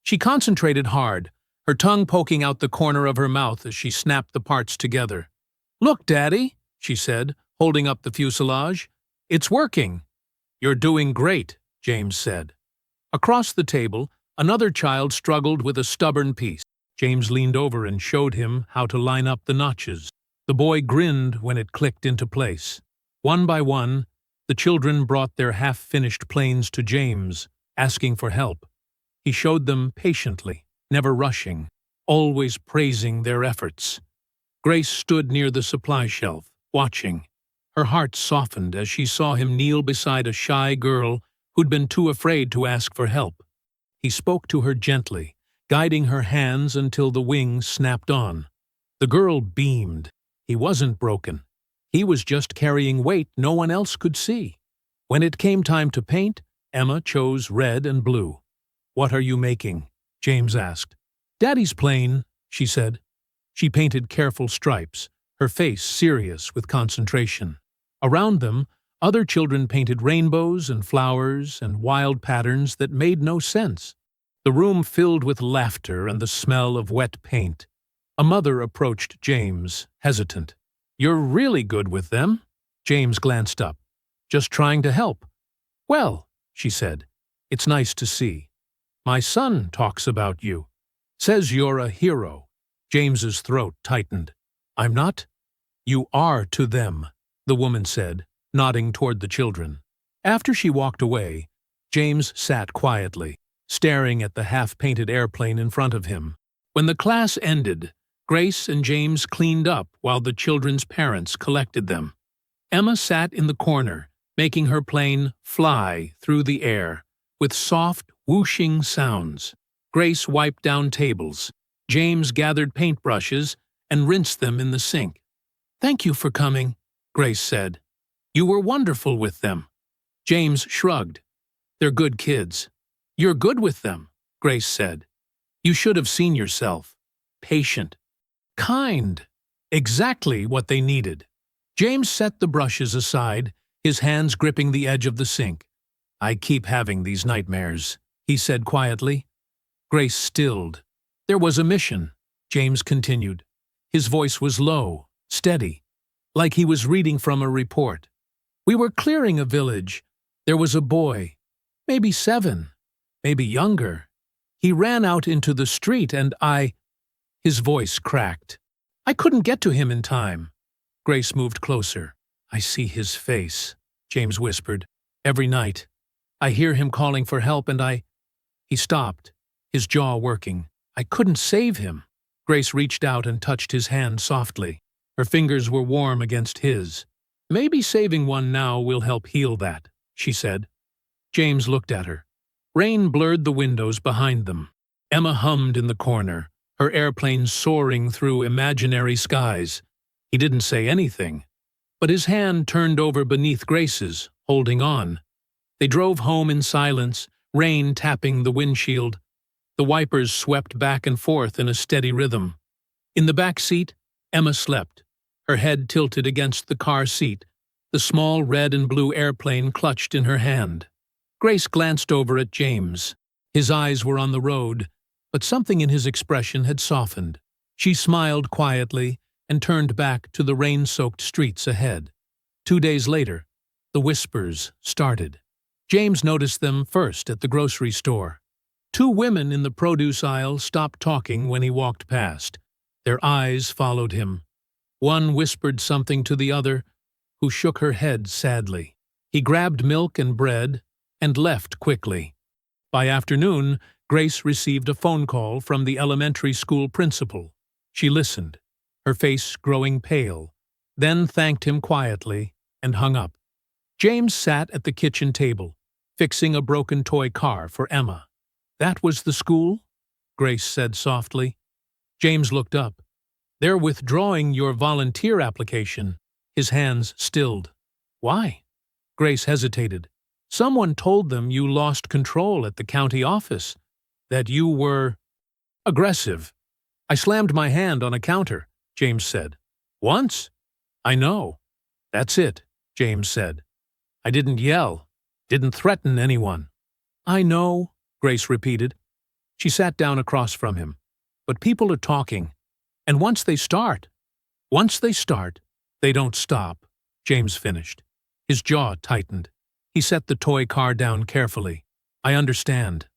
She concentrated hard, her tongue poking out the corner of her mouth as she snapped the parts together. "Look, Daddy," she said, holding up the fuselage. "It's working." "You're doing great," James said. Across the table, another child struggled with a stubborn piece. James leaned over and showed him how to line up the notches. The boy grinned when it clicked into place. One by one, the children brought their half-finished planes to James, asking for help. He showed them patiently, never rushing, always praising their efforts. Grace stood near the supply shelf, watching. Her heart softened as she saw him kneel beside a shy girl who'd been too afraid to ask for help. He spoke to her gently, guiding her hands until the wings snapped on. The girl beamed. He wasn't broken. He was just carrying weight no one else could see. When it came time to paint, Emma chose red and blue. "What are you making?" James asked. "Daddy's plane," she said. She painted careful stripes, her face serious with concentration. Around them, other children painted rainbows and flowers and wild patterns that made no sense. The room filled with laughter and the smell of wet paint. A mother approached James, hesitant. "You're really good with them." James glanced up. "Just trying to help." "Well," she said, "it's nice to see. My son talks about you. Says you're a hero." James's throat tightened. "I'm not?" "You are to them," the woman said, nodding toward the children. After she walked away, James sat quietly, staring at the half-painted airplane in front of him. When the class ended, Grace and James cleaned up while the children's parents collected them. Emma sat in the corner, making her plane fly through the air, with soft, whooshing sounds. Grace wiped down tables. James gathered paintbrushes and rinsed them in the sink. "Thank you for coming," Grace said. "You were wonderful with them." James shrugged. "They're good kids." "You're good with them," Grace said. "You should have seen yourself. Patient. Kind. Exactly what they needed." James set the brushes aside, his hands gripping the edge of the sink. "I keep having these nightmares," he said quietly. Grace stilled. "There was a mission," James continued. His voice was low, steady, like he was reading from a report. "We were clearing a village. There was a boy, maybe 7, maybe younger. He ran out into the street and His voice cracked. "I couldn't get to him in time." Grace moved closer. "I see his face," James whispered. "Every night. I hear him calling for help and He stopped, his jaw working. "I couldn't save him." Grace reached out and touched his hand softly. Her fingers were warm against his. "Maybe saving one now will help heal that," she said. James looked at her. Rain blurred the windows behind them. Emma hummed in the corner, her airplane soaring through imaginary skies. He didn't say anything, but his hand turned over beneath Grace's, holding on. They drove home in silence, rain tapping the windshield. The wipers swept back and forth in a steady rhythm. In the back seat, Emma slept, her head tilted against the car seat, the small red and blue airplane clutched in her hand. Grace glanced over at James. His eyes were on the road, but something in his expression had softened. She smiled quietly and turned back to the rain-soaked streets ahead. 2 days later, the whispers started. James noticed them first at the grocery store. Two women in the produce aisle stopped talking when he walked past. Their eyes followed him. One whispered something to the other, who shook her head sadly. He grabbed milk and bread and left quickly. By afternoon, Grace received a phone call from the elementary school principal. She listened, her face growing pale, then thanked him quietly and hung up. James sat at the kitchen table, fixing a broken toy car for Emma. "That was the school?" Grace said softly. James looked up. "They're withdrawing your volunteer application." His hands stilled. "Why?" Grace hesitated. "Someone told them you lost control at the county office, that you were aggressive." "I slammed my hand on a counter," James said. "Once?" "I know." "That's it," James said. "I didn't yell, didn't threaten anyone." "I know," Grace repeated. She sat down across from him. "But people are talking, and once they start, they don't stop," James finished. His jaw tightened. He set the toy car down carefully. "I understand."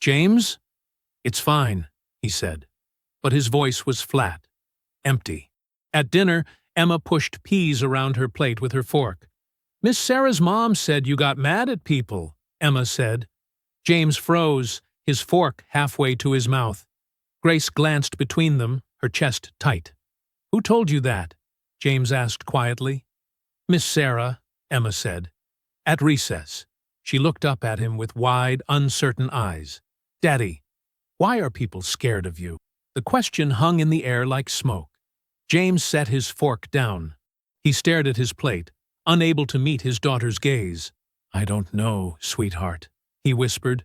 "James?" "It's fine," he said. But his voice was flat, empty. At dinner, Emma pushed peas around her plate with her fork. "Miss Sarah's mom said you got mad at people," Emma said. James froze, his fork halfway to his mouth. Grace glanced between them, her chest tight. "Who told you that?" James asked quietly. "Miss Sarah," Emma said. At recess, she looked up at him with wide, uncertain eyes. "Daddy, why are people scared of you?" The question hung in the air like smoke. James set his fork down. He stared at his plate, unable to meet his daughter's gaze. "I don't know, sweetheart," he whispered.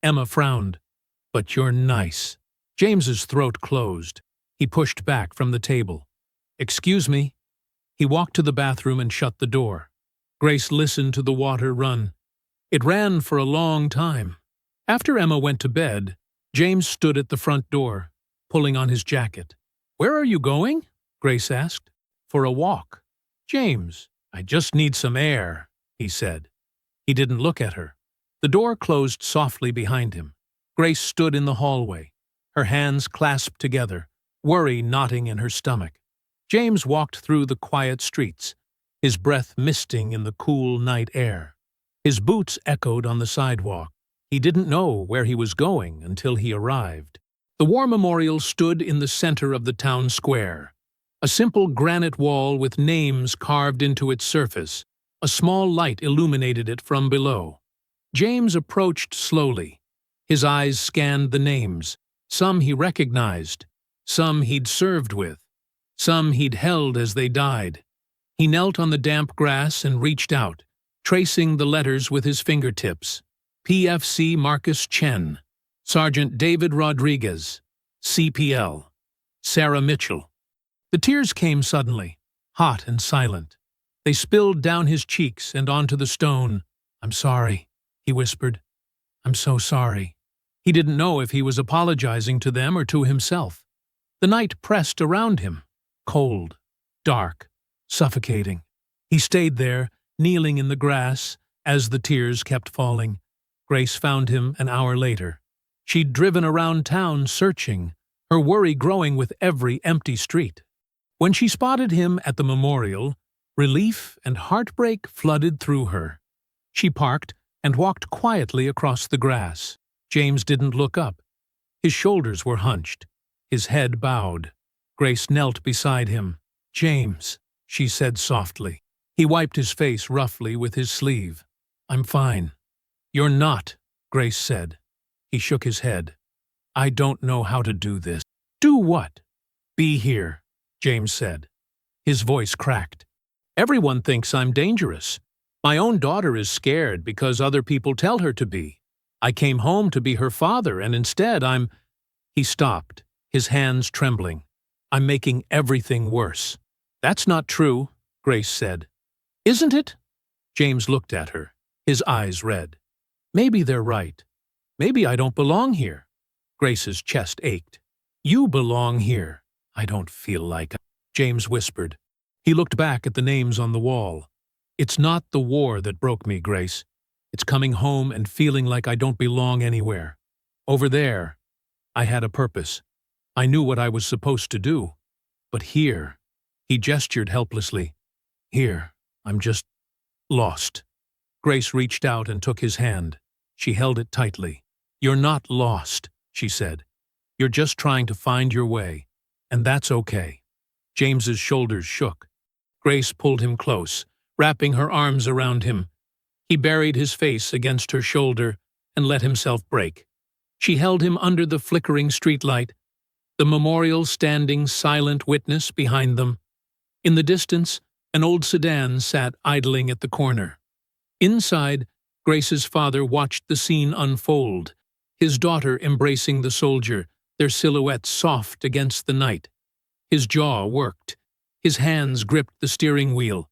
Emma frowned. "But you're nice." James's throat closed. He pushed back from the table. "Excuse me." He walked to the bathroom and shut the door. Grace listened to the water run. It ran for a long time. After Emma went to bed, James stood at the front door, pulling on his jacket. "Where are you going?" Grace asked. "For a walk." "James, I just need some air," he said. He didn't look at her. The door closed softly behind him. Grace stood in the hallway, her hands clasped together, worry knotting in her stomach. James walked through the quiet streets, his breath misting in the cool night air. His boots echoed on the sidewalk. He didn't know where he was going until he arrived. The War Memorial stood in the center of the town square. A simple granite wall with names carved into its surface. A small light illuminated it from below. James approached slowly. His eyes scanned the names. Some he recognized. Some he'd served with. Some he'd held as they died. He knelt on the damp grass and reached out, tracing the letters with his fingertips. PFC Marcus Chen, Sergeant David Rodriguez, CPL, Sarah Mitchell. The tears came suddenly, hot and silent. They spilled down his cheeks and onto the stone. "I'm sorry," he whispered. "I'm so sorry." He didn't know if he was apologizing to them or to himself. The night pressed around him, cold, dark, suffocating. He stayed there, kneeling in the grass, as the tears kept falling. Grace found him an hour later. She'd driven around town searching, her worry growing with every empty street. When she spotted him at the memorial, relief and heartbreak flooded through her. She parked and walked quietly across the grass. James didn't look up. His shoulders were hunched, his head bowed. Grace knelt beside him. "James," she said softly. He wiped his face roughly with his sleeve. "I'm fine." "You're not," Grace said. He shook his head. "I don't know how to do this." "Do what?" "Be here," James said. His voice cracked. "Everyone thinks I'm dangerous. My own daughter is scared because other people tell her to be. I came home to be her father, and instead I'm—" He stopped, his hands trembling. "I'm making everything worse." "That's not true," Grace said. "Isn't it?" James looked at her, his eyes red. "Maybe they're right. Maybe I don't belong here." Grace's chest ached. "You belong here." "I don't feel like it," James whispered. He looked back at the names on the wall. "It's not the war that broke me, Grace. It's coming home and feeling like I don't belong anywhere. Over there, I had a purpose. I knew what I was supposed to do. But here, he gestured helplessly. Here, I'm just lost. Grace reached out and took his hand. She held it tightly. You're not lost, she said. You're just trying to find your way. And that's okay. James's shoulders shook. Grace pulled him close, wrapping her arms around him. He buried his face against her shoulder and let himself break. She held him under the flickering streetlight, the memorial standing silent witness behind them. In the distance, an old sedan sat idling at the corner. Inside, Grace's father watched the scene unfold, his daughter embracing the soldier, their silhouettes soft against the night. His jaw worked. His hands gripped the steering wheel.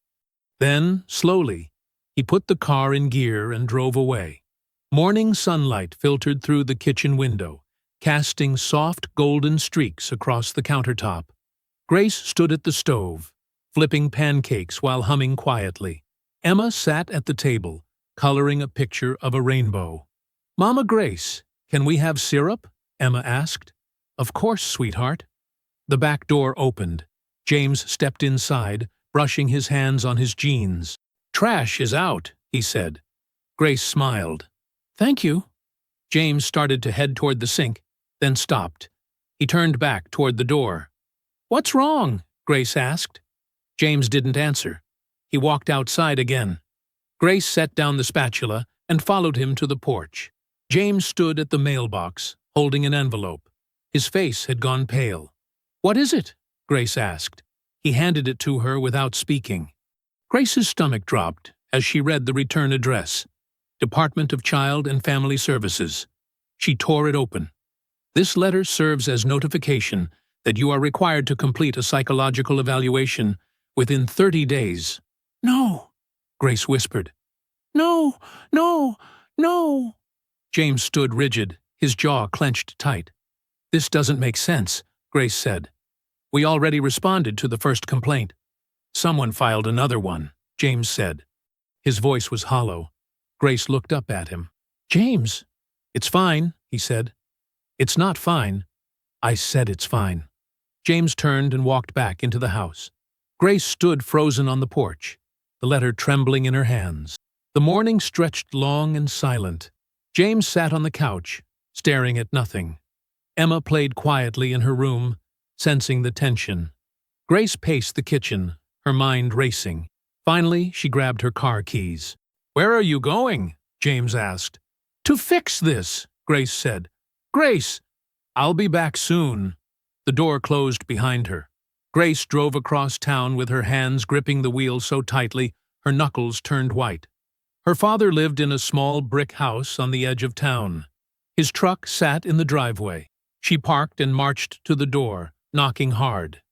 Then, slowly, he put the car in gear and drove away. Morning sunlight filtered through the kitchen window, casting soft golden streaks across the countertop. Grace stood at the stove, flipping pancakes while humming quietly. Emma sat at the table, coloring a picture of a rainbow. "Mama Grace, can we have syrup?" Emma asked. "Of course, sweetheart." The back door opened. James stepped inside, brushing his hands on his jeans. "Trash is out," he said. Grace smiled. "Thank you." James started to head toward the sink, then stopped. He turned back toward the door. "What's wrong?" Grace asked. James didn't answer. He walked outside again. Grace set down the spatula and followed him to the porch. James stood at the mailbox, holding an envelope. His face had gone pale. "What is it?" Grace asked. He handed it to her without speaking. Grace's stomach dropped as she read the return address, Department of Child and Family Services. She tore it open. "This letter serves as notification that you are required to complete a psychological evaluation within 30 days. "No," Grace whispered. "No, no, no." James stood rigid, his jaw clenched tight. "This doesn't make sense," Grace said. "We already responded to the first complaint." "Someone filed another one," James said. His voice was hollow. Grace looked up at him. "James." "It's fine," he said. "It's not fine." "I said it's fine." James turned and walked back into the house. Grace stood frozen on the porch, the letter trembling in her hands. The morning stretched long and silent. James sat on the couch, staring at nothing. Emma played quietly in her room, sensing the tension. Grace paced the kitchen, her mind racing. Finally, she grabbed her car keys. "Where are you going?" James asked. "To fix this," Grace said. "Grace!" "I'll be back soon." The door closed behind her. Grace drove across town with her hands gripping the wheel so tightly her knuckles turned white. Her father lived in a small brick house on the edge of town. His truck sat in the driveway. She parked and marched to the door, knocking hard.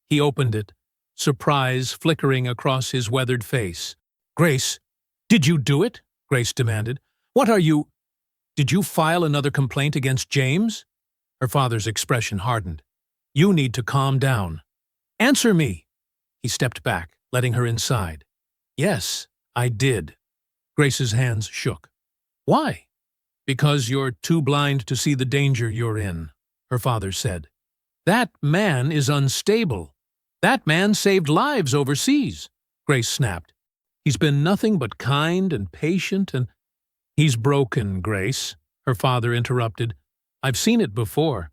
He opened it, surprise flickering across his weathered face. "Grace, did you do it?" Grace demanded. "What are you— Did you file another complaint against James?" Her father's expression hardened. "You need to calm down. Answer me." He stepped back, letting her inside. "Yes, I did." Grace's hands shook. "Why?" "Because you're too blind to see the danger you're in," her father said. "That man is unstable. That man saved lives overseas," Grace snapped. "He's been nothing but kind and patient and—" "He's broken, Grace," her father interrupted. "I've seen it before.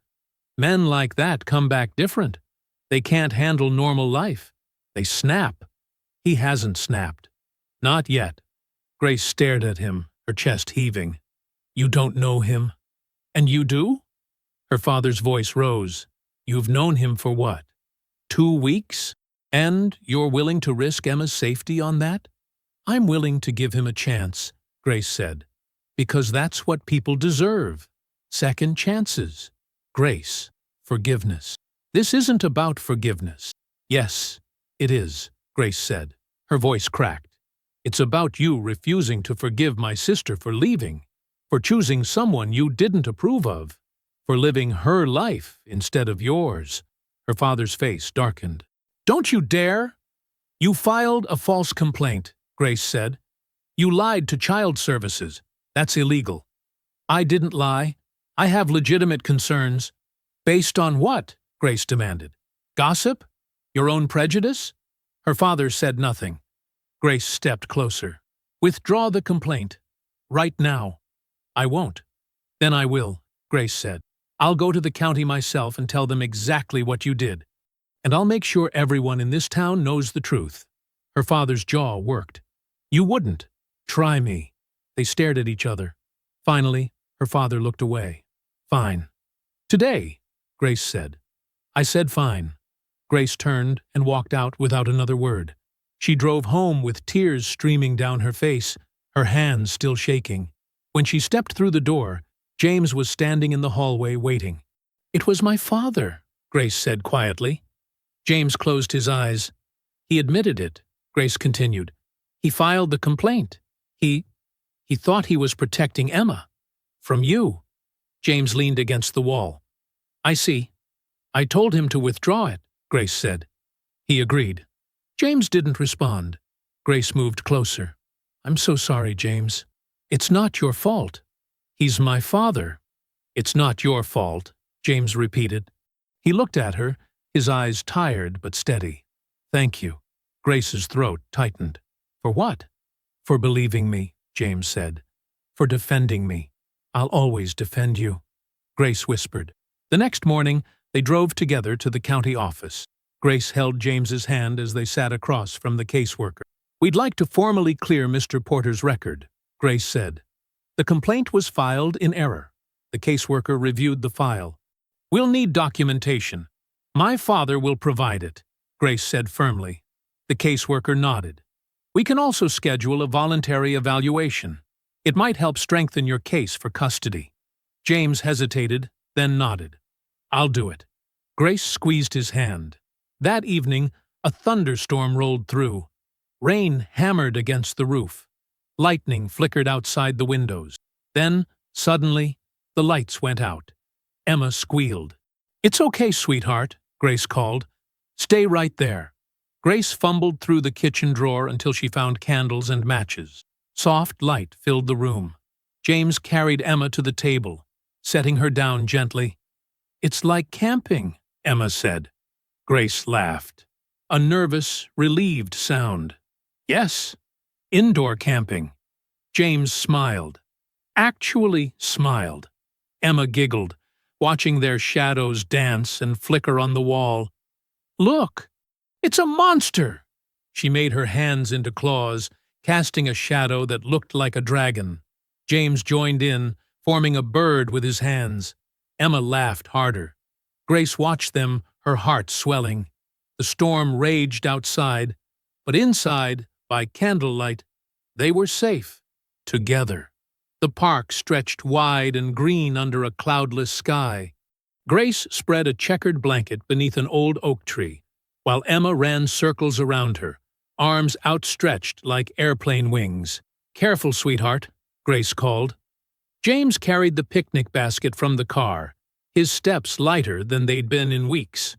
Men like that come back different. They can't handle normal life. They snap. He hasn't snapped. Not yet." Grace stared at him, her chest heaving. "You don't know him? And you do?" Her father's voice rose. "You've known him for what? 2 weeks? And you're willing to risk Emma's safety on that?" "I'm willing to give him a chance," Grace said. "Because that's what people deserve. Second chances. Grace, forgiveness. This isn't about forgiveness." "Yes, it is," Grace said. Her voice cracked. "It's about you refusing to forgive my sister for leaving, for choosing someone you didn't approve of, for living her life instead of yours." Her father's face darkened. "Don't you dare!" "You filed a false complaint," Grace said. "You lied to child services. That's illegal." "I didn't lie. I have legitimate concerns. Based on what? Grace demanded. Gossip? Your own prejudice? Her father said nothing. Grace stepped closer. Withdraw the complaint. Right now. I won't. Then I will, Grace said. I'll go to the county myself and tell them exactly what you did. And I'll make sure everyone in this town knows the truth. Her father's jaw worked. You wouldn't. Try me. They stared at each other. Finally, her father looked away. Fine. Today, Grace said. I said fine. Grace turned and walked out without another word. She drove home with tears streaming down her face, her hands still shaking. When she stepped through the door, James was standing in the hallway waiting. It was my father, Grace said quietly. James closed his eyes. He admitted it, Grace continued. He filed the complaint. He thought he was protecting Emma. From you. James leaned against the wall. I see. I told him to withdraw it, Grace said. He agreed. James didn't respond. Grace moved closer. I'm so sorry, James. It's not your fault. He's my father. It's not your fault, James repeated. He looked at her, his eyes tired but steady. Thank you. Grace's throat tightened. For what? For believing me, James said. For defending me. I'll always defend you. Grace whispered. The next morning, they drove together to the county office. Grace held James's hand as they sat across from the caseworker. We'd like to formally clear Mr. Porter's record, Grace said. The complaint was filed in error. The caseworker reviewed the file. We'll need documentation. My father will provide it, Grace said firmly. The caseworker nodded. We can also schedule a voluntary evaluation. It might help strengthen your case for custody. James hesitated, then nodded. I'll do it. Grace squeezed his hand. That evening, a thunderstorm rolled through. Rain hammered against the roof. Lightning flickered outside the windows. Then, suddenly, the lights went out. Emma squealed. It's okay, sweetheart, Grace called. Stay right there. Grace fumbled through the kitchen drawer until she found candles and matches. Soft light filled the room. James carried Emma to the table, setting her down gently. It's like camping, Emma said. Grace laughed. A nervous, relieved sound. Yes, indoor camping. James smiled. Actually smiled. Emma giggled, watching their shadows dance and flicker on the wall. Look, it's a monster! She made her hands into claws, casting a shadow that looked like a dragon. James joined in, forming a bird with his hands. Emma laughed harder. Grace watched them, her heart swelling. The storm raged outside, but inside, by candlelight, they were safe, together. The park stretched wide and green under a cloudless sky. Grace spread a checkered blanket beneath an old oak tree, while Emma ran circles around her, arms outstretched like airplane wings. Careful, sweetheart, Grace called. James carried the picnic basket from the car, his steps lighter than they'd been in weeks.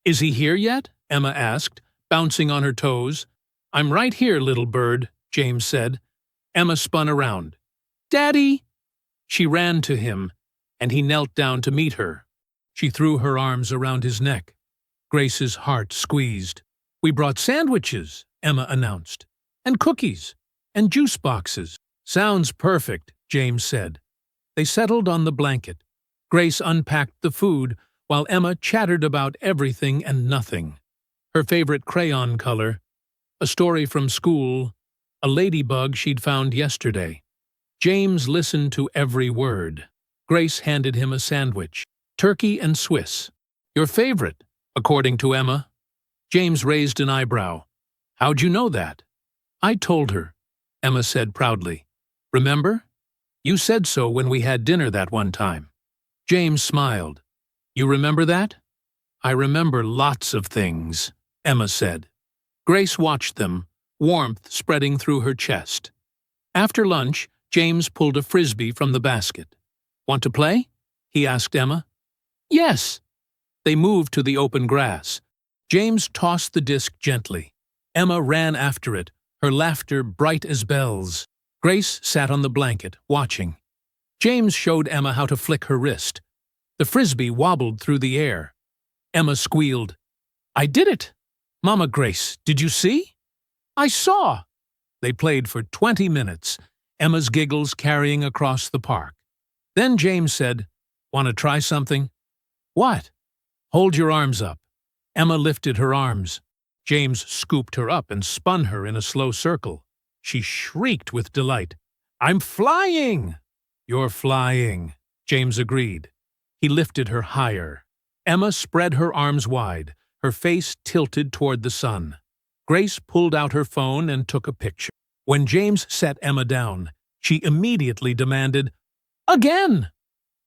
Is he here yet? Emma asked, bouncing on her toes. I'm right here, little bird, James said. Emma spun around. Daddy! She ran to him, and he knelt down to meet her. She threw her arms around his neck. Grace's heart squeezed. We brought sandwiches, Emma announced, and cookies, and juice boxes. Sounds perfect, James said. They settled on the blanket. Grace unpacked the food, while Emma chattered about everything and nothing. Her favorite crayon color, a story from school, a ladybug she'd found yesterday. James listened to every word. Grace handed him a sandwich, turkey and Swiss. Your favorite, according to Emma. James raised an eyebrow. How'd you know that? I told her, Emma said proudly. Remember? You said so when we had dinner that one time. James smiled. You remember that? I remember lots of things, Emma said. Grace watched them, warmth spreading through her chest. After lunch, James pulled a frisbee from the basket. Want to play? He asked Emma. Yes. They moved to the open grass. James tossed the disc gently. Emma ran after it, her laughter bright as bells. Grace sat on the blanket, watching. James showed Emma how to flick her wrist. The frisbee wobbled through the air. Emma squealed, "I did it! Mama Grace, did you see?" "I saw!" They played for 20 minutes, Emma's giggles carrying across the park. Then James said, "Want to try something?" "What?" "Hold your arms up." Emma lifted her arms. James scooped her up and spun her in a slow circle. She shrieked with delight. "I'm flying!" "You're flying," James agreed. He lifted her higher. Emma spread her arms wide, her face tilted toward the sun. Grace pulled out her phone and took a picture. When James set Emma down, she immediately demanded, "Again!"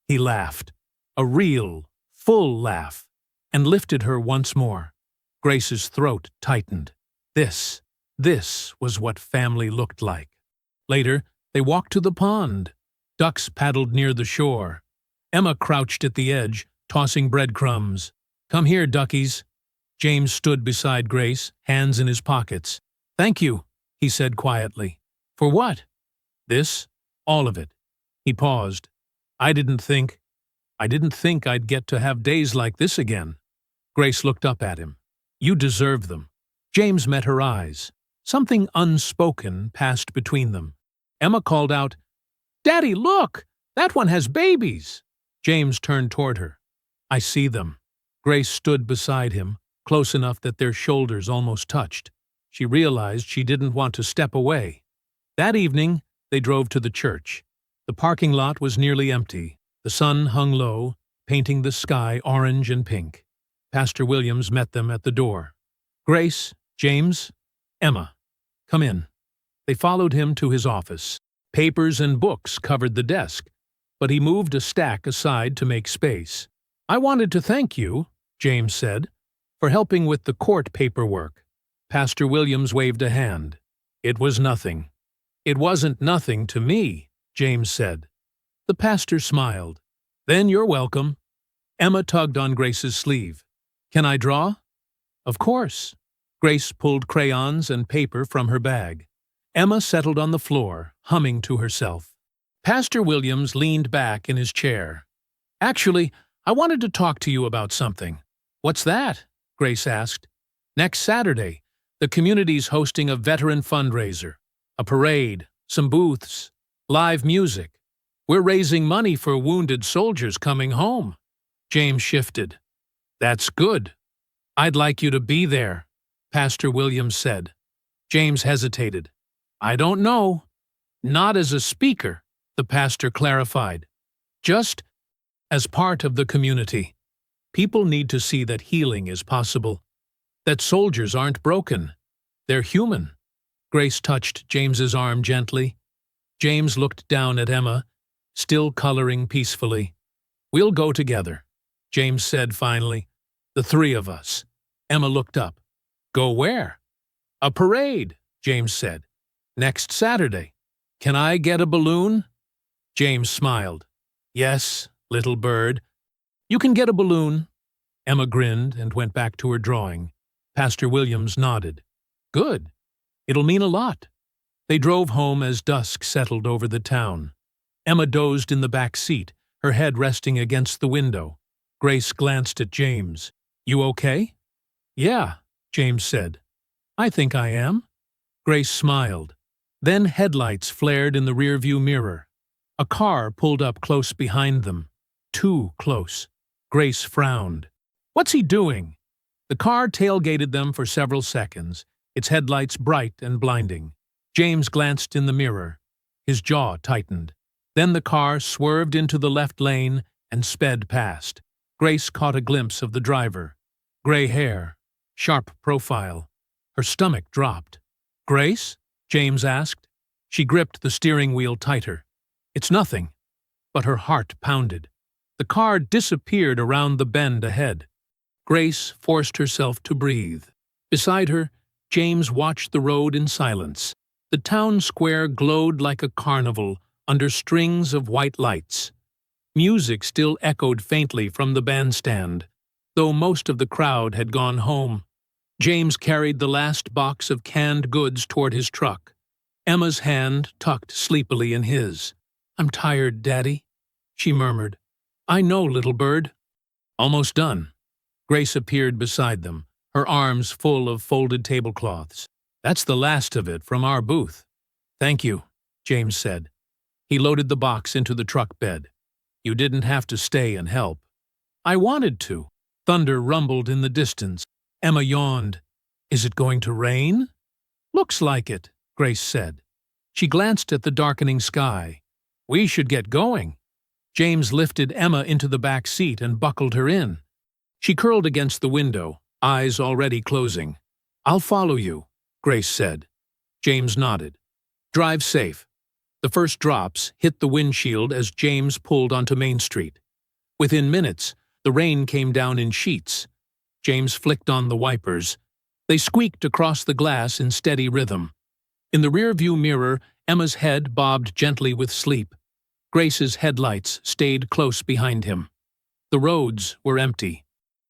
He laughed, a real, full laugh, and lifted her once more. Grace's throat tightened. This was what family looked like. Later, they walked to the pond. Ducks paddled near the shore. Emma crouched at the edge, tossing breadcrumbs. "Come here, duckies." James stood beside Grace, hands in his pockets. "Thank you," he said quietly. "For what?" "This, all of it." He paused. I didn't think I'd get to have days like this again." Grace looked up at him. "You deserve them." James met her eyes. Something unspoken passed between them. Emma called out, "Daddy, look! That one has babies!" James turned toward her. "I see them." Grace stood beside him, close enough that their shoulders almost touched. She realized she didn't want to step away. That evening, they drove to the church. The parking lot was nearly empty. The sun hung low, painting the sky orange and pink. Pastor Williams met them at the door. "Grace, James, Emma, come in." They followed him to his office. Papers and books covered the desk, but he moved a stack aside to make space. "I wanted to thank you," James said, "for helping with the court paperwork." Pastor Williams waved a hand. "It was nothing." "It wasn't nothing to me," James said. The pastor smiled. "Then you're welcome." Emma tugged on Grace's sleeve. "Can I draw?" "Of course." Grace pulled crayons and paper from her bag. Emma settled on the floor, humming to herself. Pastor Williams leaned back in his chair. "Actually, I wanted to talk to you about something." "What's that?" Grace asked. "Next Saturday, the community's hosting a veteran fundraiser. A parade, some booths, live music. We're raising money for wounded soldiers coming home." James shifted. "That's good. I'd like you to be there," Pastor Williams said. James hesitated. "I don't know." "Not as a speaker," the pastor clarified. "Just as part of the community. People need to see that healing is possible. That soldiers aren't broken. They're human." Grace touched James's arm gently. James looked down at Emma, still coloring peacefully. "We'll go together," James said finally. "The three of us." Emma looked up. "Go where?" "A parade," James said. "Next Saturday. Can I get a balloon?" James smiled. "Yes, little bird. You can get a balloon." Emma grinned and went back to her drawing. Pastor Williams nodded. "Good. It'll mean a lot." They drove home as dusk settled over the town. Emma dozed in the back seat, her head resting against the window. Grace glanced at James. "You okay?" "Yeah," James said. "I think I am." Grace smiled. Then headlights flared in the rearview mirror. A car pulled up close behind them. Too close. Grace frowned. "What's he doing?" The car tailgated them for several seconds, its headlights bright and blinding. James glanced in the mirror. His jaw tightened. Then the car swerved into the left lane and sped past. Grace caught a glimpse of the driver. Gray hair, sharp profile. Her stomach dropped. "Grace?" James asked. She gripped the steering wheel tighter. "It's nothing." But her heart pounded. The car disappeared around the bend ahead. Grace forced herself to breathe. Beside her, James watched the road in silence. The town square glowed like a carnival under strings of white lights. Music still echoed faintly from the bandstand, though most of the crowd had gone home. James carried the last box of canned goods toward his truck. Emma's hand tucked sleepily in his. "I'm tired, Daddy." she murmured. I know, little bird. Almost done. Grace appeared beside them, her arms full of folded tablecloths. That's the last of it from our booth. Thank you, James said. He loaded the box into the truck bed. You didn't have to stay and help. I wanted to. Thunder rumbled in the distance. Emma yawned. Is it going to rain? Looks like it, Grace said. She glanced at the darkening sky. We should get going. James lifted Emma into the back seat and buckled her in. She curled against the window, eyes already closing. I'll follow you, Grace said. James nodded. Drive safe. The first drops hit the windshield as James pulled onto Main Street. Within minutes, the rain came down in sheets. James flicked on the wipers. They squeaked across the glass in steady rhythm. In the rearview mirror, Emma's head bobbed gently with sleep. Grace's headlights stayed close behind him. The roads were empty.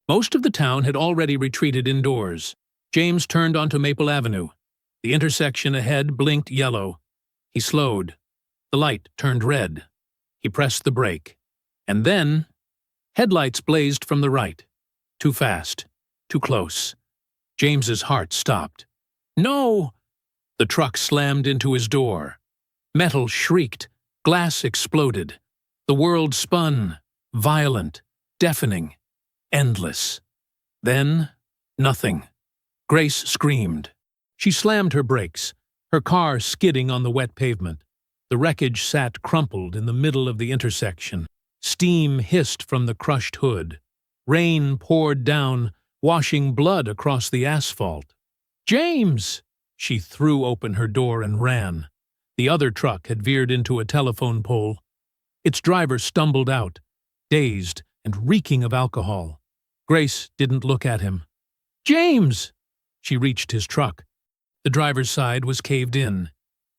Most of the town had already retreated indoors. James turned onto Maple Avenue. The intersection ahead blinked yellow. He slowed. The light turned red. He pressed the brake. And then, headlights blazed from the right. Too fast. Too close. James's heart stopped. No! The truck slammed into his door. Metal shrieked. Glass exploded. The world spun. Violent. Deafening. Endless. Then, nothing. Grace screamed. She slammed her brakes, her car skidding on the wet pavement. The wreckage sat crumpled in the middle of the intersection. Steam hissed from the crushed hood. Rain poured down, washing blood across the asphalt. James! She threw open her door and ran. The other truck had veered into a telephone pole. Its driver stumbled out, dazed and reeking of alcohol. Grace didn't look at him. James! She reached his truck. The driver's side was caved in.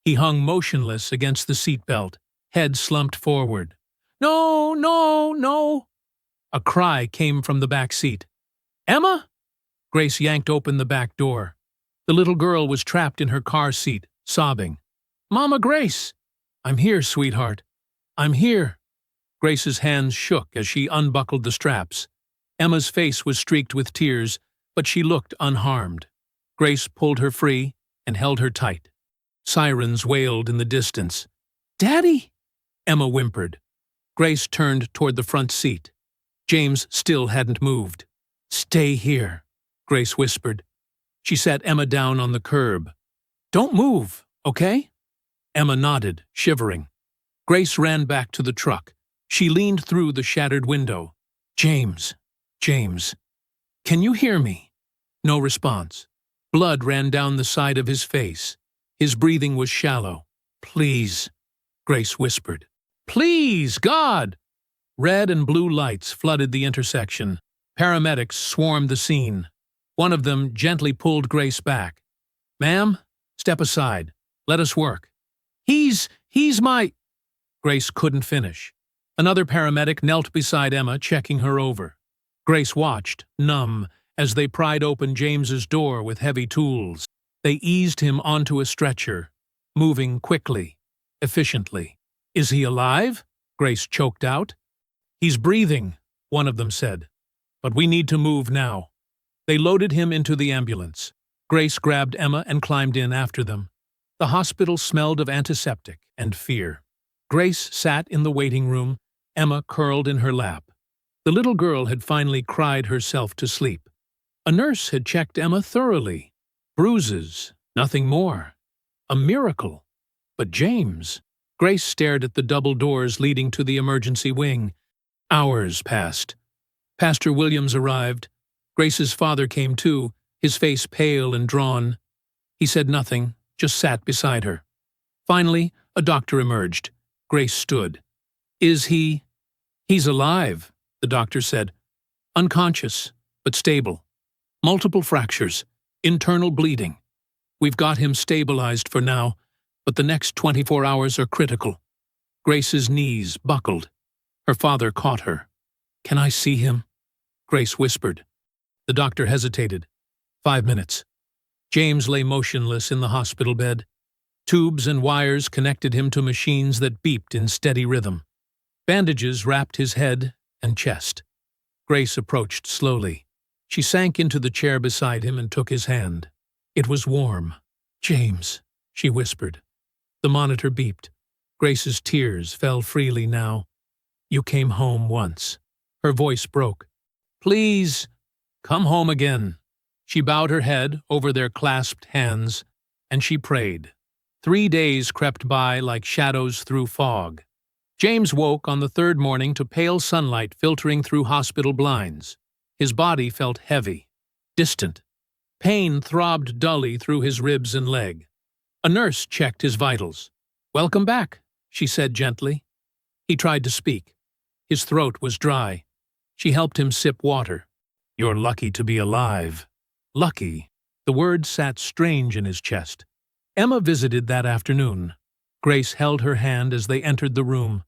He hung motionless against the seatbelt, head slumped forward. No, no, no! A cry came from the back seat. Emma? Grace yanked open the back door. The little girl was trapped in her car seat, sobbing. Mama Grace! I'm here, sweetheart. I'm here. Grace's hands shook as she unbuckled the straps. Emma's face was streaked with tears, but she looked unharmed. Grace pulled her free and held her tight. Sirens wailed in the distance. Daddy! Emma whimpered. Grace turned toward the front seat. James still hadn't moved. Stay here, Grace whispered. She sat Emma down on the curb. Don't move, okay? Emma nodded, shivering. Grace ran back to the truck. She leaned through the shattered window. James, James, can you hear me? No response. Blood ran down the side of his face. His breathing was shallow. Please, Grace whispered. Please, God! Red and blue lights flooded the intersection. Paramedics swarmed the scene. One of them gently pulled Grace back. Ma'am, step aside. Let us work. He's my... Grace couldn't finish. Another paramedic knelt beside Emma, checking her over. Grace watched, numb, as they pried open James's door with heavy tools. They eased him onto a stretcher, moving quickly, efficiently. Is he alive? Grace choked out. He's breathing, one of them said. But we need to move now. They loaded him into the ambulance. Grace grabbed Emma and climbed in after them. The hospital smelled of antiseptic and fear. Grace sat in the waiting room, Emma curled in her lap. The little girl had finally cried herself to sleep. A nurse had checked Emma thoroughly. Bruises, nothing more. A miracle. But James... Grace stared at the double doors leading to the emergency wing. Hours passed. Pastor Williams arrived. Grace's father came too, his face pale and drawn. He said nothing, just sat beside her. Finally, a doctor emerged. Grace stood. Is he... He's alive, the doctor said. Unconscious, but stable. Multiple fractures, internal bleeding. We've got him stabilized for now, but the next 24 hours are critical. Grace's knees buckled. Her father caught her. Can I see him? Grace whispered. The doctor hesitated. 5 minutes. James lay motionless in the hospital bed. Tubes and wires connected him to machines that beeped in steady rhythm. Bandages wrapped his head and chest. Grace approached slowly. She sank into the chair beside him and took his hand. It was warm. "James," she whispered. The monitor beeped. Grace's tears fell freely now. "You came home once." Her voice broke. "Please, come home again." She bowed her head over their clasped hands, and she prayed. 3 days crept by like shadows through fog. James woke on the third morning to pale sunlight filtering through hospital blinds. His body felt heavy, distant. Pain throbbed dully through his ribs and leg. A nurse checked his vitals. "Welcome back," she said gently. He tried to speak. His throat was dry. She helped him sip water. "You're lucky to be alive." Lucky. The word sat strange in his chest. Emma visited that afternoon. Grace held her hand as they entered the room.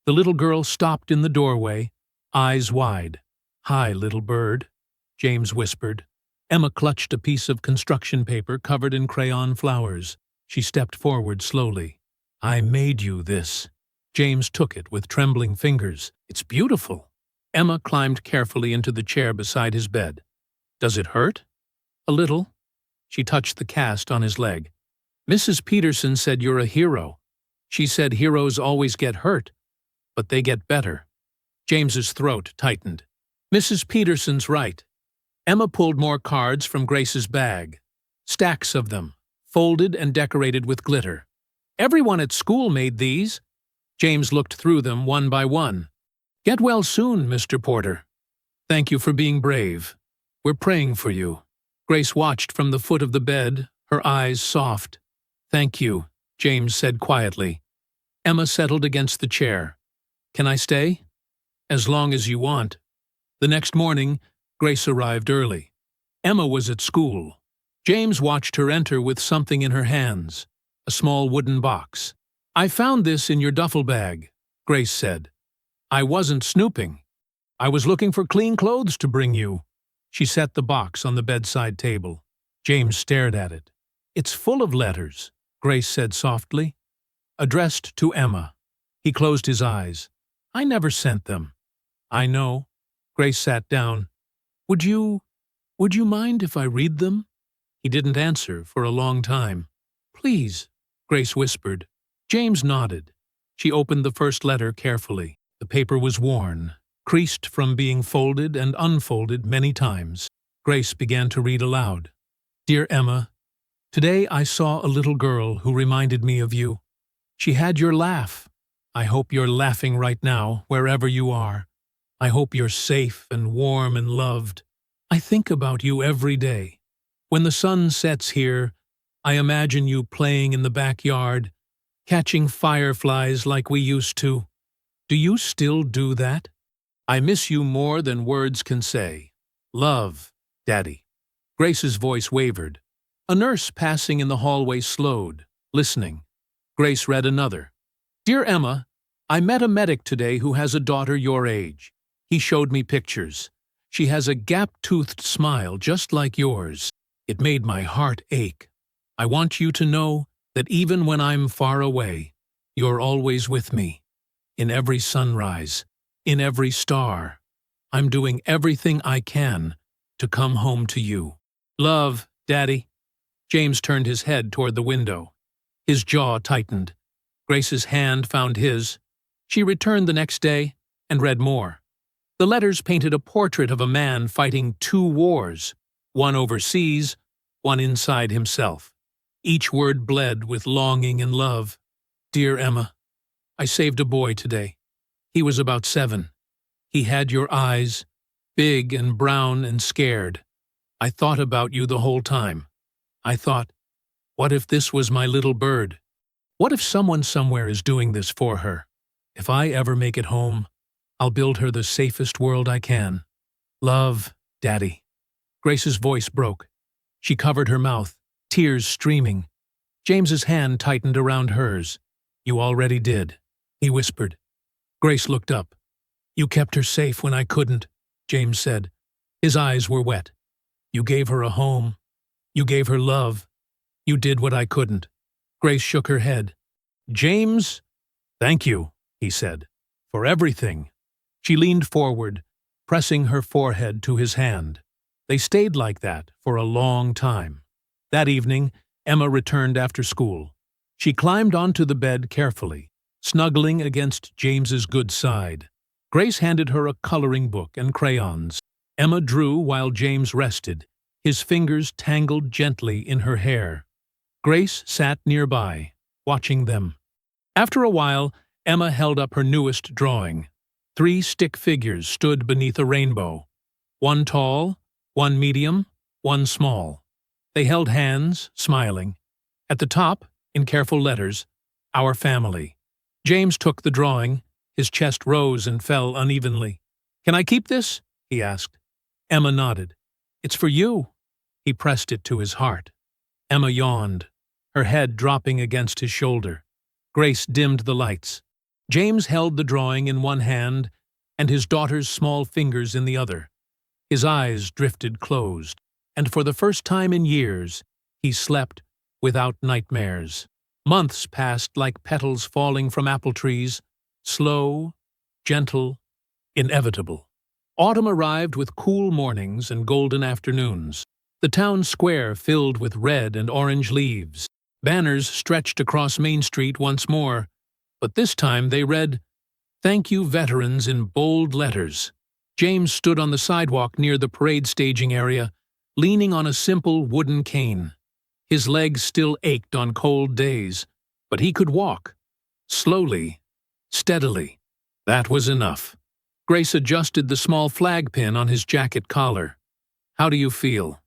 The little girl stopped in the doorway, eyes wide. "Hi, little bird," James whispered. Emma clutched a piece of construction paper covered in crayon flowers. She stepped forward slowly. "I made you this." James took it with trembling fingers. "It's beautiful." Emma climbed carefully into the chair beside his bed. "Does it hurt?" "A little." She touched the cast on his leg. "Mrs. Peterson said you're a hero. She said heroes always get hurt, but they get better." James's throat tightened. "Mrs. Peterson's right." Emma pulled more cards from Grace's bag. Stacks of them, folded and decorated with glitter. "Everyone at school made these." James looked through them one by one. "Get well soon, Mr. Porter. Thank you for being brave. We're praying for you." Grace watched from the foot of the bed, her eyes soft. "Thank you," James said quietly. Emma settled against the chair. "Can I stay?" "As long as you want." The next morning, Grace arrived early. Emma was at school. James watched her enter with something in her hands, a small wooden box. "I found this in your duffel bag," Grace said. "I wasn't snooping. I was looking for clean clothes to bring you." She set the box on the bedside table. James stared at it. "It's full of letters," Grace said softly. "Addressed to Emma." He closed his eyes. "I never sent them." "I know." Grace sat down. Would you mind if I read them?" He didn't answer for a long time. "Please," Grace whispered. James nodded. She opened the first letter carefully. The paper was worn, creased from being folded and unfolded many times. Grace began to read aloud. "Dear Emma, today I saw a little girl who reminded me of you. She had your laugh. I hope you're laughing right now, wherever you are. I hope you're safe and warm and loved. I think about you every day. When the sun sets here, I imagine you playing in the backyard, catching fireflies like we used to. Do you still do that? I miss you more than words can say. Love, Daddy." Grace's voice wavered. A nurse passing in the hallway slowed, listening. Grace read another. "Dear Emma, I met a medic today who has a daughter your age. He showed me pictures. She has a gap-toothed smile just like yours. It made my heart ache. I want you to know that even when I'm far away, you're always with me. In every sunrise, in every star. I'm doing everything I can to come home to you. Love, Daddy." James turned his head toward the window. His jaw tightened. Grace's hand found his. She returned the next day and read more. The letters painted a portrait of a man fighting 2 wars, one overseas, one inside himself. Each word bled with longing and love. "Dear Emma, I saved a boy today. He was about 7. He had your eyes, big and brown and scared. I thought about you the whole time. I thought, what if this was my little bird? What if someone somewhere is doing this for her? If I ever make it home, I'll build her the safest world I can. Love, Daddy." Grace's voice broke. She covered her mouth, tears streaming. James's hand tightened around hers. "You already did," he whispered. Grace looked up. "You kept her safe when I couldn't," James said. His eyes were wet. "You gave her a home. You gave her love. You did what I couldn't." Grace shook her head. "James, thank you," he said. For everything. She leaned forward, pressing her forehead to his hand. They stayed like that for a long time. That evening, Emma returned after school. She climbed onto the bed carefully, snuggling against James's good side. Grace handed her a coloring book and crayons. Emma drew while James rested, his fingers tangled gently in her hair. Grace sat nearby, watching them. After a while, Emma held up her newest drawing. 3 stick figures stood beneath a rainbow. One tall, one medium, one small. They held hands, smiling. At the top, in careful letters, "Our family." James took the drawing. His chest rose and fell unevenly. "Can I keep this?" he asked. Emma nodded. "It's for you." He pressed it to his heart. Emma yawned, her head dropping against his shoulder. Grace dimmed the lights. James held the drawing in one hand and his daughter's small fingers in the other. His eyes drifted closed, and for the first time in years, he slept without nightmares. Months passed like petals falling from apple trees, slow, gentle, inevitable. Autumn arrived with cool mornings and golden afternoons. The town square filled with red and orange leaves. Banners stretched across Main Street once more, but this time they read, "Thank you, veterans," in bold letters. James stood on the sidewalk near the parade staging area, leaning on a simple wooden cane. His legs still ached on cold days, but he could walk. Slowly, steadily. That was enough. Grace adjusted the small flag pin on his jacket collar. "How do you feel?"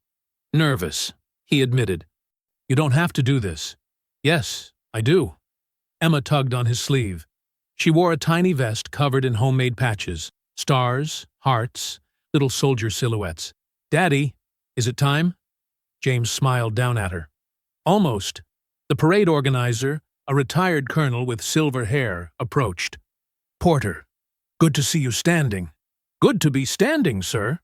"Nervous," he admitted. "You don't have to do this." "Yes, I do." Emma tugged on his sleeve. She wore a tiny vest covered in homemade patches, stars, hearts, little soldier silhouettes. "Daddy, is it time?" James smiled down at her. "Almost." The parade organizer, a retired colonel with silver hair, approached. "Porter, good to see you standing." "Good to be standing, sir."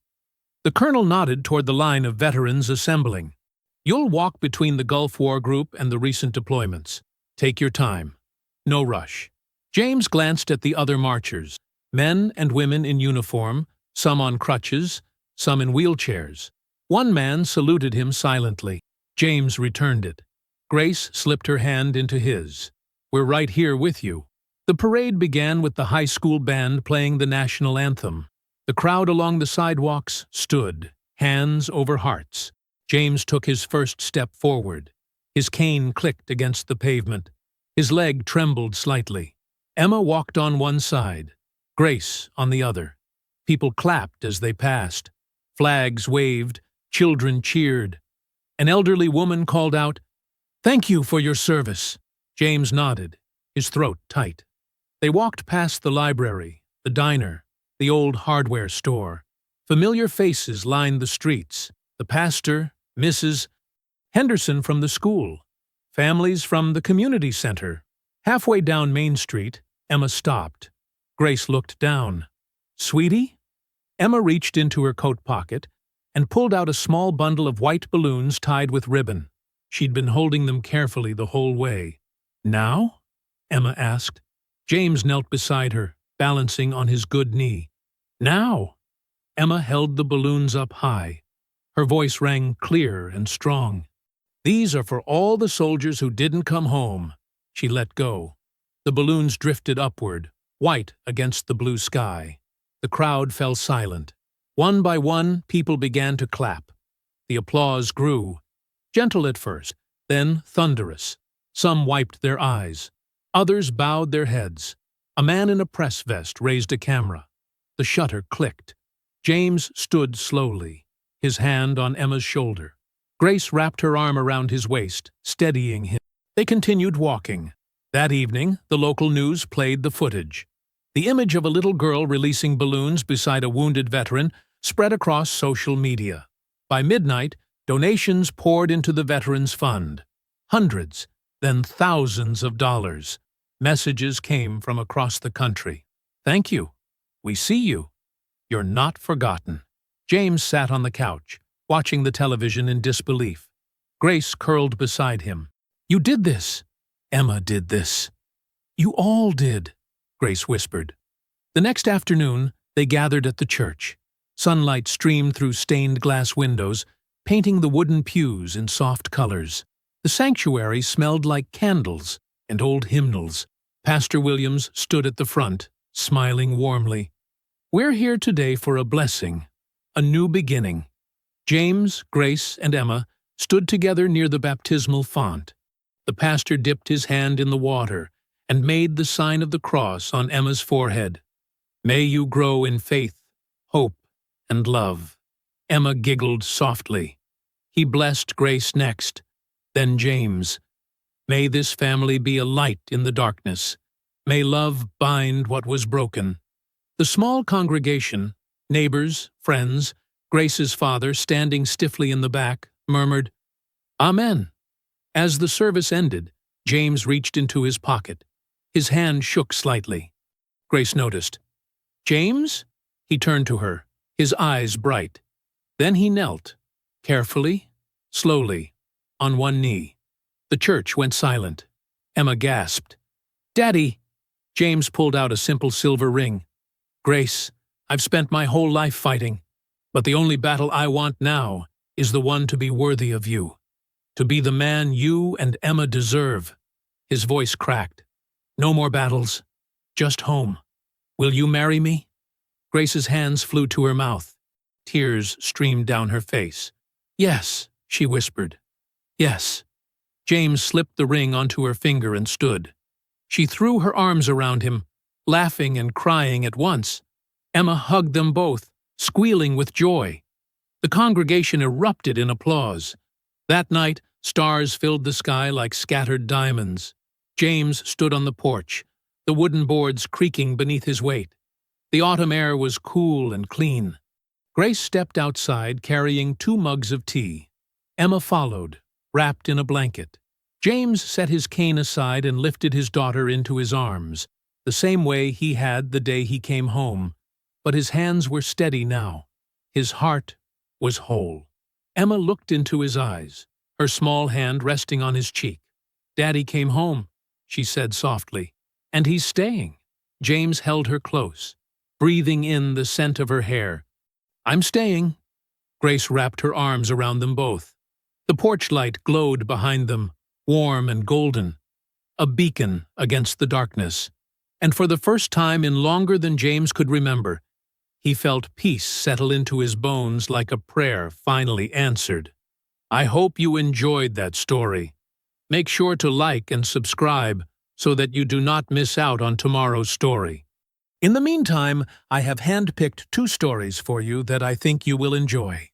The colonel nodded toward the line of veterans assembling. "You'll walk between the Gulf War group and the recent deployments. Take your time. No rush." James glanced at the other marchers, men and women in uniform, some on crutches, some in wheelchairs. One man saluted him silently. James returned it. Grace slipped her hand into his. "We're right here with you." The parade began with the high school band playing the national anthem. The crowd along the sidewalks stood, hands over hearts. James took his first step forward. His cane clicked against the pavement. His leg trembled slightly. Emma walked on one side, Grace on the other. People clapped as they passed. Flags waved, children cheered. An elderly woman called out, "Thank you for your service." James nodded, his throat tight. They walked past the library, the diner, the old hardware store. Familiar faces lined the streets. The pastor, Mrs. Henderson from the school, families from the community center. Halfway down Main Street, Emma stopped. Grace looked down. "Sweetie?" Emma reached into her coat pocket and pulled out a small bundle of white balloons tied with ribbon. She'd been holding them carefully the whole way. "Now?" Emma asked. James knelt beside her, balancing on his good knee. "Now!" Emma held the balloons up high. Her voice rang clear and strong. "These are for all the soldiers who didn't come home." She let go. The balloons drifted upward, white against the blue sky. The crowd fell silent. One by one, people began to clap. The applause grew, gentle at first, then thunderous. Some wiped their eyes. Others bowed their heads. A man in a press vest raised a camera. The shutter clicked. James stood slowly, his hand on Emma's shoulder. Grace wrapped her arm around his waist, steadying him. They continued walking. That evening, the local news played the footage. The image of a little girl releasing balloons beside a wounded veteran spread across social media. By midnight, donations poured into the Veterans Fund. Hundreds, then thousands of dollars. Messages came from across the country. "Thank you. We see you. You're not forgotten." James sat on the couch, watching the television in disbelief. Grace curled beside him. "You did this." "Emma did this." "You all did," Grace whispered. The next afternoon, they gathered at the church. Sunlight streamed through stained glass windows, painting the wooden pews in soft colors. The sanctuary smelled like candles and old hymnals. Pastor Williams stood at the front, smiling warmly. "We're here today for a blessing, a new beginning." James, Grace, and Emma stood together near the baptismal font. The pastor dipped his hand in the water and made the sign of the cross on Emma's forehead. "May you grow in faith, hope, and love." Emma giggled softly. He blessed Grace next, then James. "May this family be a light in the darkness. May love bind what was broken." The small congregation, neighbors, friends, Grace's father standing stiffly in the back, murmured, "Amen." As the service ended, James reached into his pocket. His hand shook slightly. Grace noticed. "James?" He turned to her, his eyes bright. Then he knelt, carefully, slowly, on one knee. The church went silent. Emma gasped. "Daddy!" James pulled out a simple silver ring. "Grace, I've spent my whole life fighting, but the only battle I want now is the one to be worthy of you, to be the man you and Emma deserve." His voice cracked. "No more battles, just home. Will you marry me?" Grace's hands flew to her mouth. Tears streamed down her face. "Yes," she whispered. "Yes." James slipped the ring onto her finger and stood. She threw her arms around him, laughing and crying at once. Emma hugged them both, squealing with joy. The congregation erupted in applause. That night, stars filled the sky like scattered diamonds. James stood on the porch, the wooden boards creaking beneath his weight. The autumn air was cool and clean. Grace stepped outside carrying 2 mugs of tea. Emma followed, wrapped in a blanket. James set his cane aside and lifted his daughter into his arms, the same way he had the day he came home. But his hands were steady now. His heart was whole. Emma looked into his eyes, her small hand resting on his cheek. "Daddy came home," she said softly, "and he's staying." James held her close, breathing in the scent of her hair. "I'm staying." Grace wrapped her arms around them both. The porch light glowed behind them, warm and golden, a beacon against the darkness. And for the first time in longer than James could remember, he felt peace settle into his bones like a prayer finally answered. I hope you enjoyed that story. Make sure to like and subscribe so that you do not miss out on tomorrow's story. In the meantime, I have handpicked 2 stories for you that I think you will enjoy.